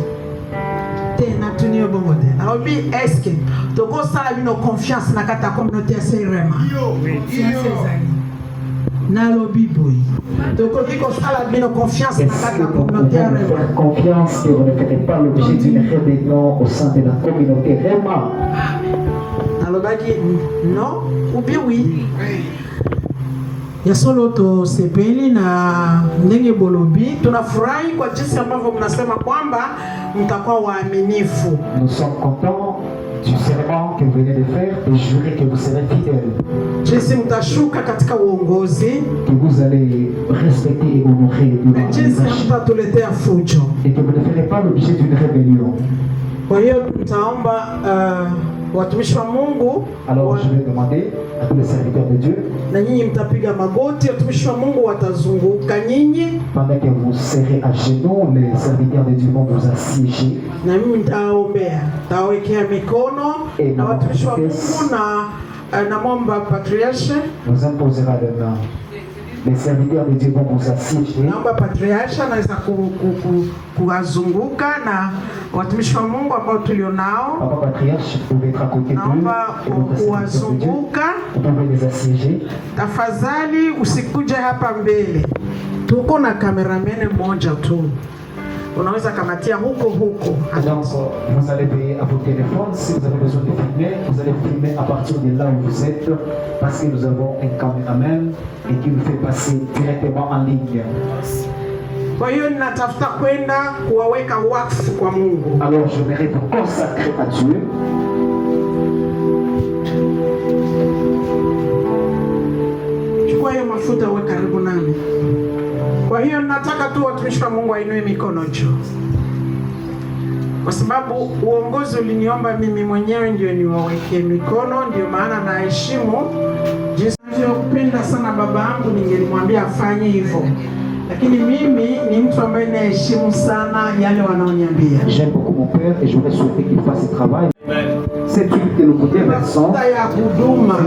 Speaker 6: tena tunio bongo tena obi est-ce que tokosala bino confiance na kata communauté ya Rema? Nalobi boy tokoki kosala bino confiance na kata communauté ya Rema?
Speaker 2: Faire confiance que vous ne ferez pas l'objet d'une rébellion au sein de la communauté Rema?
Speaker 6: Nalobaki non ou bien oui. Ya solo to sepeli na ndenge bolobi, tunafurahi kwa jinsi ambavyo mnasema kwamba mtakuwa waaminifu.
Speaker 2: Nous sommes contents du serment que vous venez de faire et jurer que vous serez fidèles.
Speaker 6: Jinsi mtashuka katika uongozi,
Speaker 2: que vous allez respecter et honorer
Speaker 6: jinsi mtatuletea fujo
Speaker 2: et que vous ne ferez pas l'objet d'une rébellion.
Speaker 6: Kwa hiyo nitaomba watumishi wa Mungu,
Speaker 2: alors je vais demander à tous les serviteurs de Dieu,
Speaker 6: na nyinyi mtapiga magoti, watumishi wa Mungu watazunguka nyinyi.
Speaker 2: Pendant que vous serez à genoux, les serviteurs de Dieu vont vous assiéger.
Speaker 6: Na mimi nitaombea, nitawekea mikono na watumishi wa Mungu na mwomba patriarche
Speaker 2: vous imposera les mains. Les serviteurs de Dieu vont vous assiéger.
Speaker 6: Naomba patriarche anaweza kuwazunguka na watumishi wa Mungu ambao tulionao.
Speaker 2: Papa patriarche, vous pouvez être à côté d'eux.
Speaker 6: Naomba kuwazunguka.
Speaker 2: Vous pouvez les assiéger.
Speaker 6: Tafadhali usikuje hapa mbele. Tuko na cameraman mmoja tu. Unaweza kamatia huko.
Speaker 2: Donc, vous allez payer à vos téléphones. Si vous avez besoin de filmer, vous allez filmer à partir de là où vous êtes, parce que nous avons un caméraman et qui nous fait passer directement en ligne.
Speaker 6: Kwa hiyo ninatafuta kwenda kuwaweka wakfu kwa Mungu.
Speaker 2: Alors, je vais vous consacrer à Dieu.
Speaker 6: Chukua hiyo mafuta uwe karibu nami. Kwa hiyo nataka tu watumishi wa Mungu wainue mikono juu, kwa sababu uongozi uliniomba mimi mwenyewe ndio niwaweke mikono. Ndio maana naheshimu jinsi ninavyopenda sana baba yangu, ningelimwambia afanye hivyo, lakini mimi ni mtu ambaye naheshimu sana yale wanaoniambia.
Speaker 2: J'aime beaucoup mon père et je voudrais souhaiter qu'il fasse ce travail. Cette huile que nous vous déversons, ce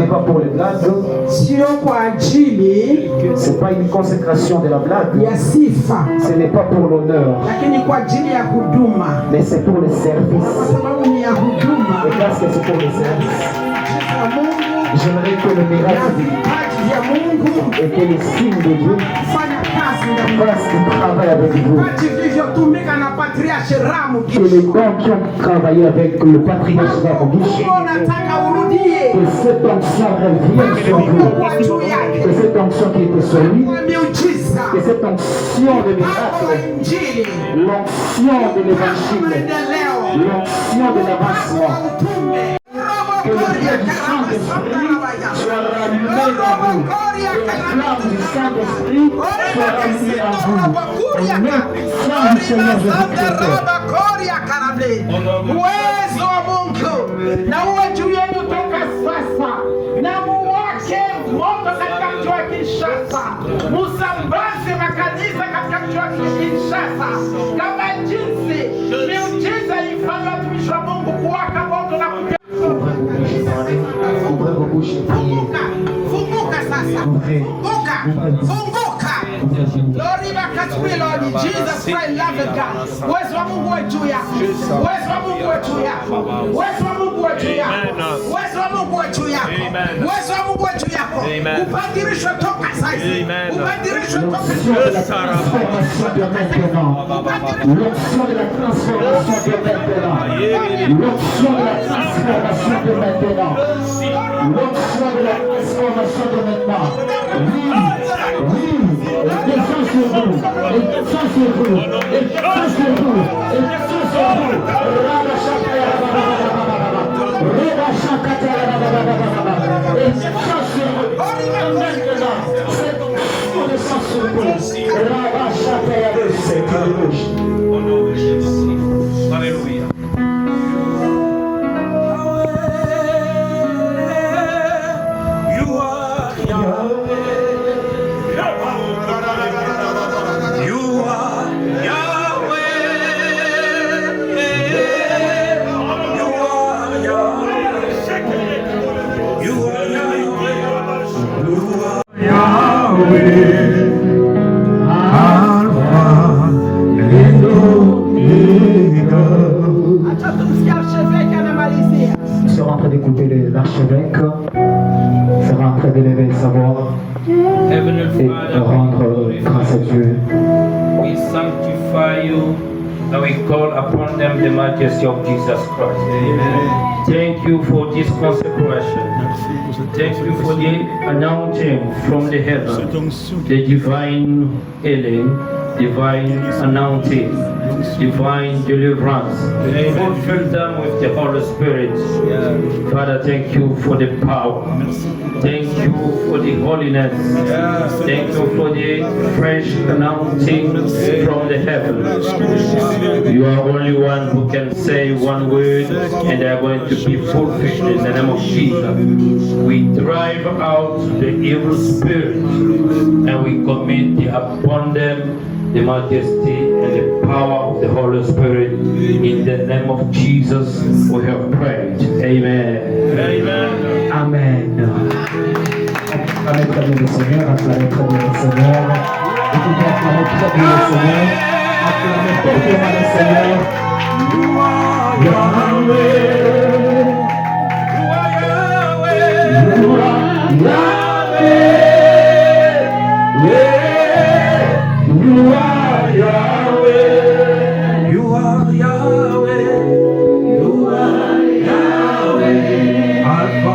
Speaker 2: n'est pas pour les blagues. C'est pas une consécration de la blague. Ce n'est pas pour l'honneur. Mais c'est pour le service. Et parce que c'est pour le service, j'aimerais que le miracle et que les signes de Dieu fassent du travail avec vous. Que les dons qui ont travaillé avec le patriarche Ramogish, que cette onction revienne sur vous, que cette onction qui était sur lui, que cette onction de miracle, l'onction de l'évangile, l'onction de l'avancement, que le feu du Saint-Esprit soit rallumé dans vous, que la flamme du Saint-Esprit soit rallumée en vous. Au nom puissant du Seigneur Jésus-Christ.
Speaker 6: Uwezo wa Mungu na uwe juu yenu toka sasa, na muwake moto katika mji wa Kinshasa, musambaze makanisa katika mji wa Kinshasa, kama jinsi miujiza ifanya watumishi wa Mungu kuwaka moto na kuja. Funguka sasa, funguka. Lord, Lord, Jesus Christ, love God. Uwezo wa Mungu wetu juu yako. Uwezo wa Mungu wetu juu yako. Uwezo wa Mungu wetu juu yako. Uwezo wa Mungu wetu juu yako. Uwezo wa Mungu wetu juu yako. Ubadilishwe toka sasa. Ubadilishwe toka sasa.
Speaker 2: L'onction de la transformation de maintenant. L'onction de la transformation de maintenant. L'onction de la transformation de maintenant. Oui. Elle descend sur vous, elle descend sur vous, elle descend sur vous, elle descend sur vous. Elle descend sur vous. Maintenant, cette onction descend sur vous.
Speaker 3: Au nom de Jésus. Alléluia.
Speaker 2: Nous serons en train d'écouter l'archevêque, sera en train d'élever sa voix et rendre grâce à Dieu.
Speaker 10: We sanctify you and we call upon them the majesty of Jesus Christ. Amen. Thank you for this consecration. Thank you for the announcing from the heaven, the divine healing, divine announcing, divine deliverance. Fulfill them with the Holy Spirit. Father, thank you for the power. Thank you for the holiness. Thank you for the fresh announcing from the heavens. You are only one who can say one word and they are going to be fulfilled in the name of Jesus. We drive out the evil spirit and we commit upon them the majesty and the power of the Holy Spirit. In the name of Jesus we have prayed. Amen. Amen.
Speaker 2: Amen. Acclamez très bien le Seigneur, acclamez très bien le Seigneur. Écoutez, acclamez très bien le Seigneur. Acclamez fortement le Seigneur. You are Yahweh. You are Yahweh. You are Yahweh. You are Yahweh. Alpha.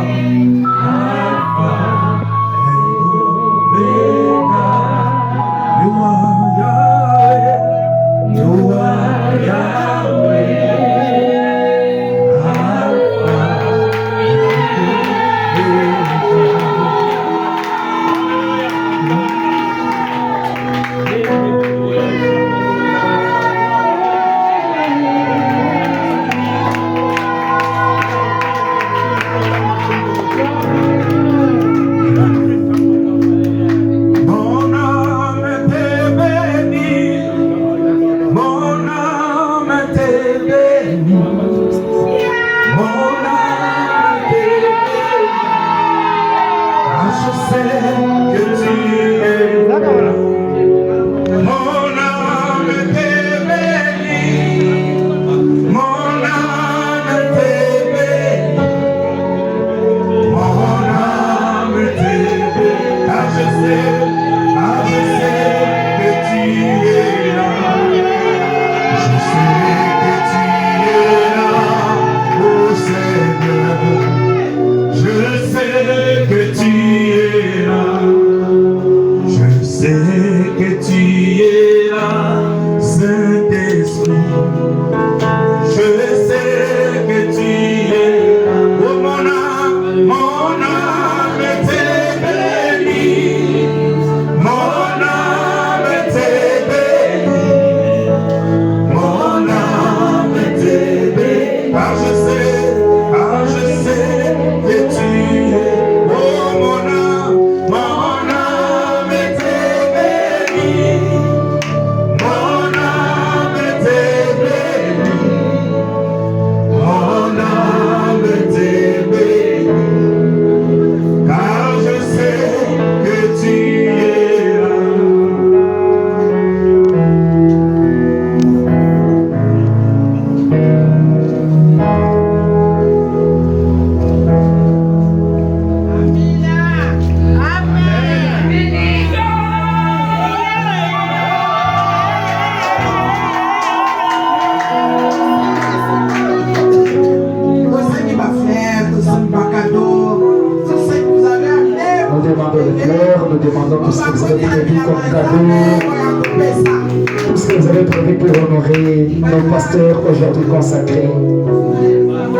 Speaker 2: Aujourd'hui consacré,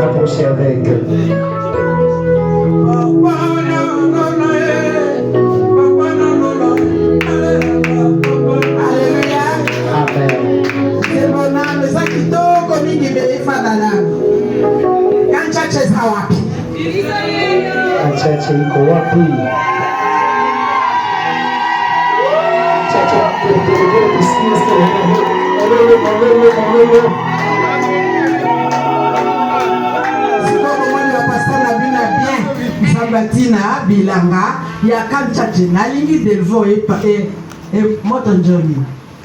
Speaker 2: approchez avec. Chache iko wapi? Chache
Speaker 6: batina bilanga ya kanchache nalingi delvo moto njoni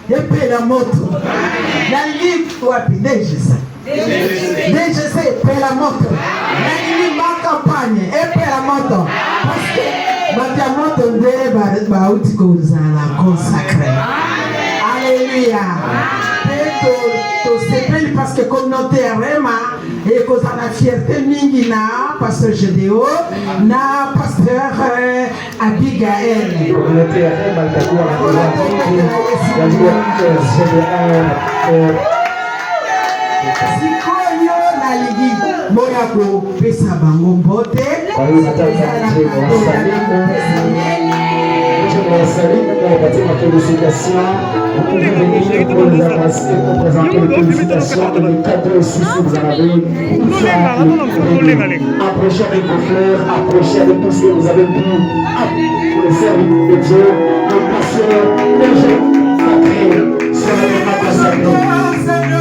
Speaker 6: epela moto nalingi wapi DGC epela moto nalingi ma campagne epela moto parce que batia moto nde bauti kozala consacré. Alléluia. Tosepeli parce que communauté rema et kozala fierté mingi na pasteur Gédéo na pasteur Abigail.
Speaker 2: Communauté rema itakuwa
Speaker 6: sikoyo nalingi boya kopesa bango mbote.
Speaker 2: Vous pouvez venir pour les embrasser, pour présenter les félicitations et les cadeaux aussi si vous en avez. Approchez avec vos fleurs, approchez avec tout ce que vous avez pu pour le service de Dieu. Le pasteur, les gens sacrés, sur le moment sacré.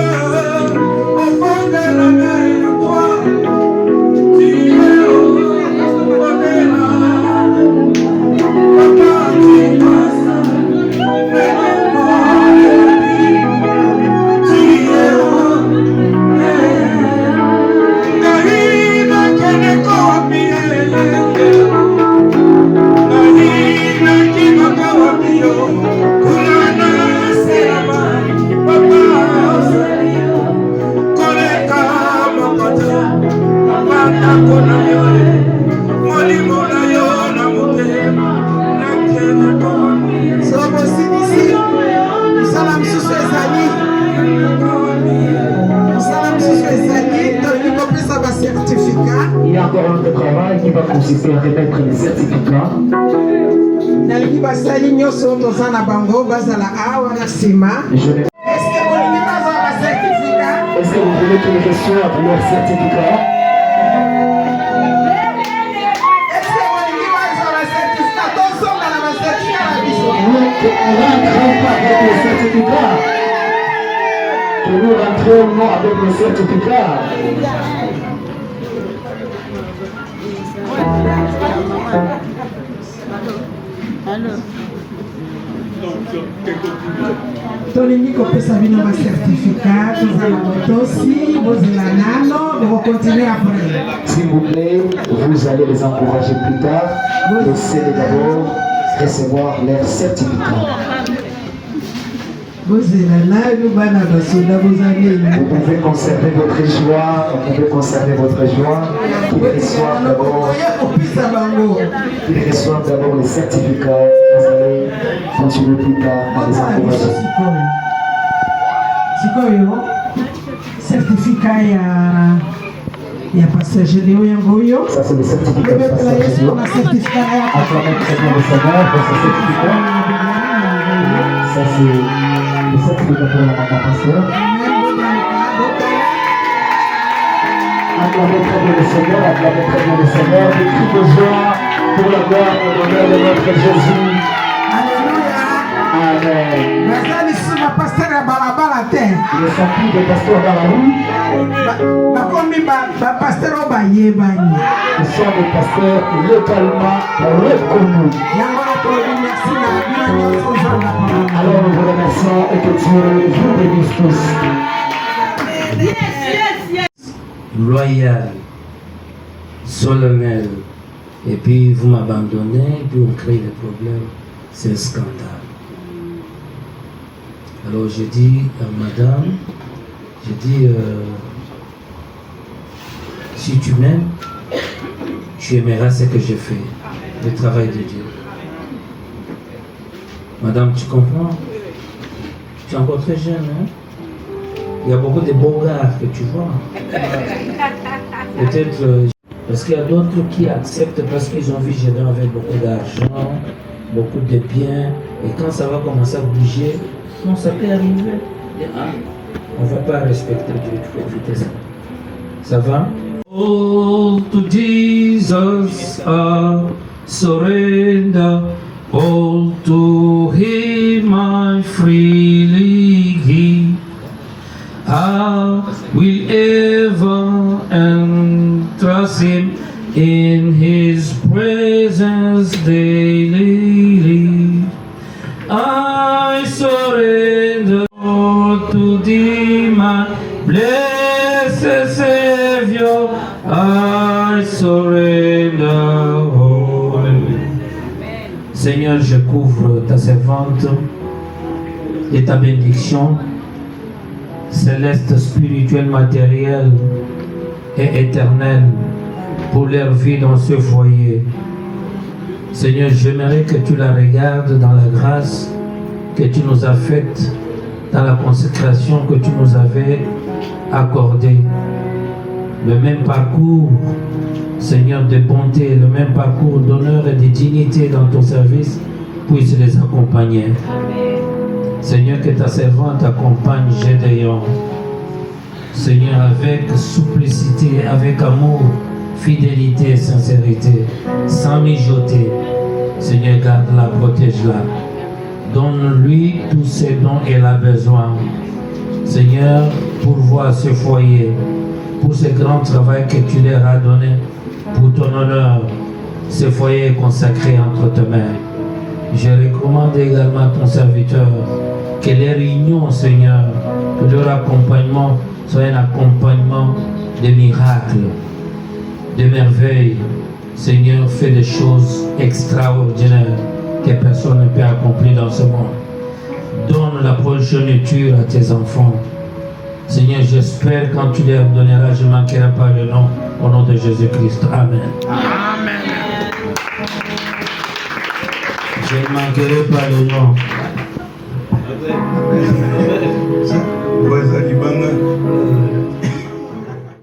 Speaker 2: Il y a encore un peu de travail qui va consister à remettre les certificats. Est-ce que vous voulez qu'ils reçoivent leur certificat? Que nous rentrons avec le certificat.
Speaker 6: tolingi kopesa bino ba certificat tozala motosi bozela nano de continuer après.
Speaker 2: S'il vous plaît, vous allez les encourager plus tard. Laissez-les d'abord recevoir leur certificat.
Speaker 6: Vous
Speaker 2: pouvez conserver votre joie, vous pouvez conserver votre joie. Qu'ils reçoivent d'abord les certificats. Vous allez continuer plus tard à les encourager.
Speaker 6: Certificat ya pasteur Gédéo yangoyo.
Speaker 2: Ça c'est le certificat de pasteur Gédéo. Acclamez très bien le Seigneur pour ce certificat. Ça c'est le certificat pour la maman pasteur. Acclamez très bien le Seigneur, acclamez très bien le Seigneur. Des cris de joie pour la gloire et l'honneur de notre Jésus. Amen. Il ne sont plus des pasteurs dans la rue. Ils sont des pasteurs localement reconnus. Alors nous vous remercions et que Dieu vous bénisse tous.
Speaker 7: Loyal, solennel, et puis vous m'abandonnez, et puis on crée des problèmes, c'est un scandale. Alors j'ai dit à madame, si tu m'aimes, tu aimeras ce que je fais, le travail de Dieu. Madame, tu comprends? Tu es encore très jeune, hein? Il y a beaucoup de beaux gars que tu vois. Peut-être parce qu'il y a d'autres qui acceptent parce qu'ils ont vu Gédéon avec beaucoup d'argent, beaucoup de biens, et quand ça va commencer à bouger, non, ça peut arriver. On ne va pas respecter Dieu, il faut éviter ça. Ça va? All to Jesus I surrender, all to Him I freely give. I will ever entrust Him
Speaker 10: In His presence daily, I surrender all to Thee, my blessed Savior. I surrender all. Seigneur, je couvre ta servante et ta bénédiction céleste, spirituelle, matérielle et éternelle pour leur vie dans ce foyer. Seigneur, j'aimerais que tu la regardes dans la grâce que tu nous as faite, dans la consécration que tu nous avais accordée. Le même parcours, Seigneur, de bonté, le même parcours d'honneur et de dignité dans ton service puisse les accompagner. Seigneur, que ta servante accompagne Gédéon. Seigneur, avec simplicité, avec amour, fidélité et sincérité, sans mijoter. Seigneur, garde-la, protège-la. Donne-lui tous ce dont elle a besoin. Seigneur, pourvois ce foyer, pour ce grand travail que tu leur as donné, pour ton honneur. Ce foyer est consacré entre tes mains. Je recommande également ton serviteur que les réunions, Seigneur, que leur accompagnement soit un accompagnement de miracles, de merveilles. Seigneur, fais des choses extraordinaires que personne ne peut accomplir dans ce monde. Donne la progéniture à tes enfants. Seigneur, j'espère quand tu leur donneras, je ne manquerai pas le nom, au nom de Jésus-Christ. Amen.
Speaker 6: Amen.
Speaker 10: Je ne manquerai pas le nom.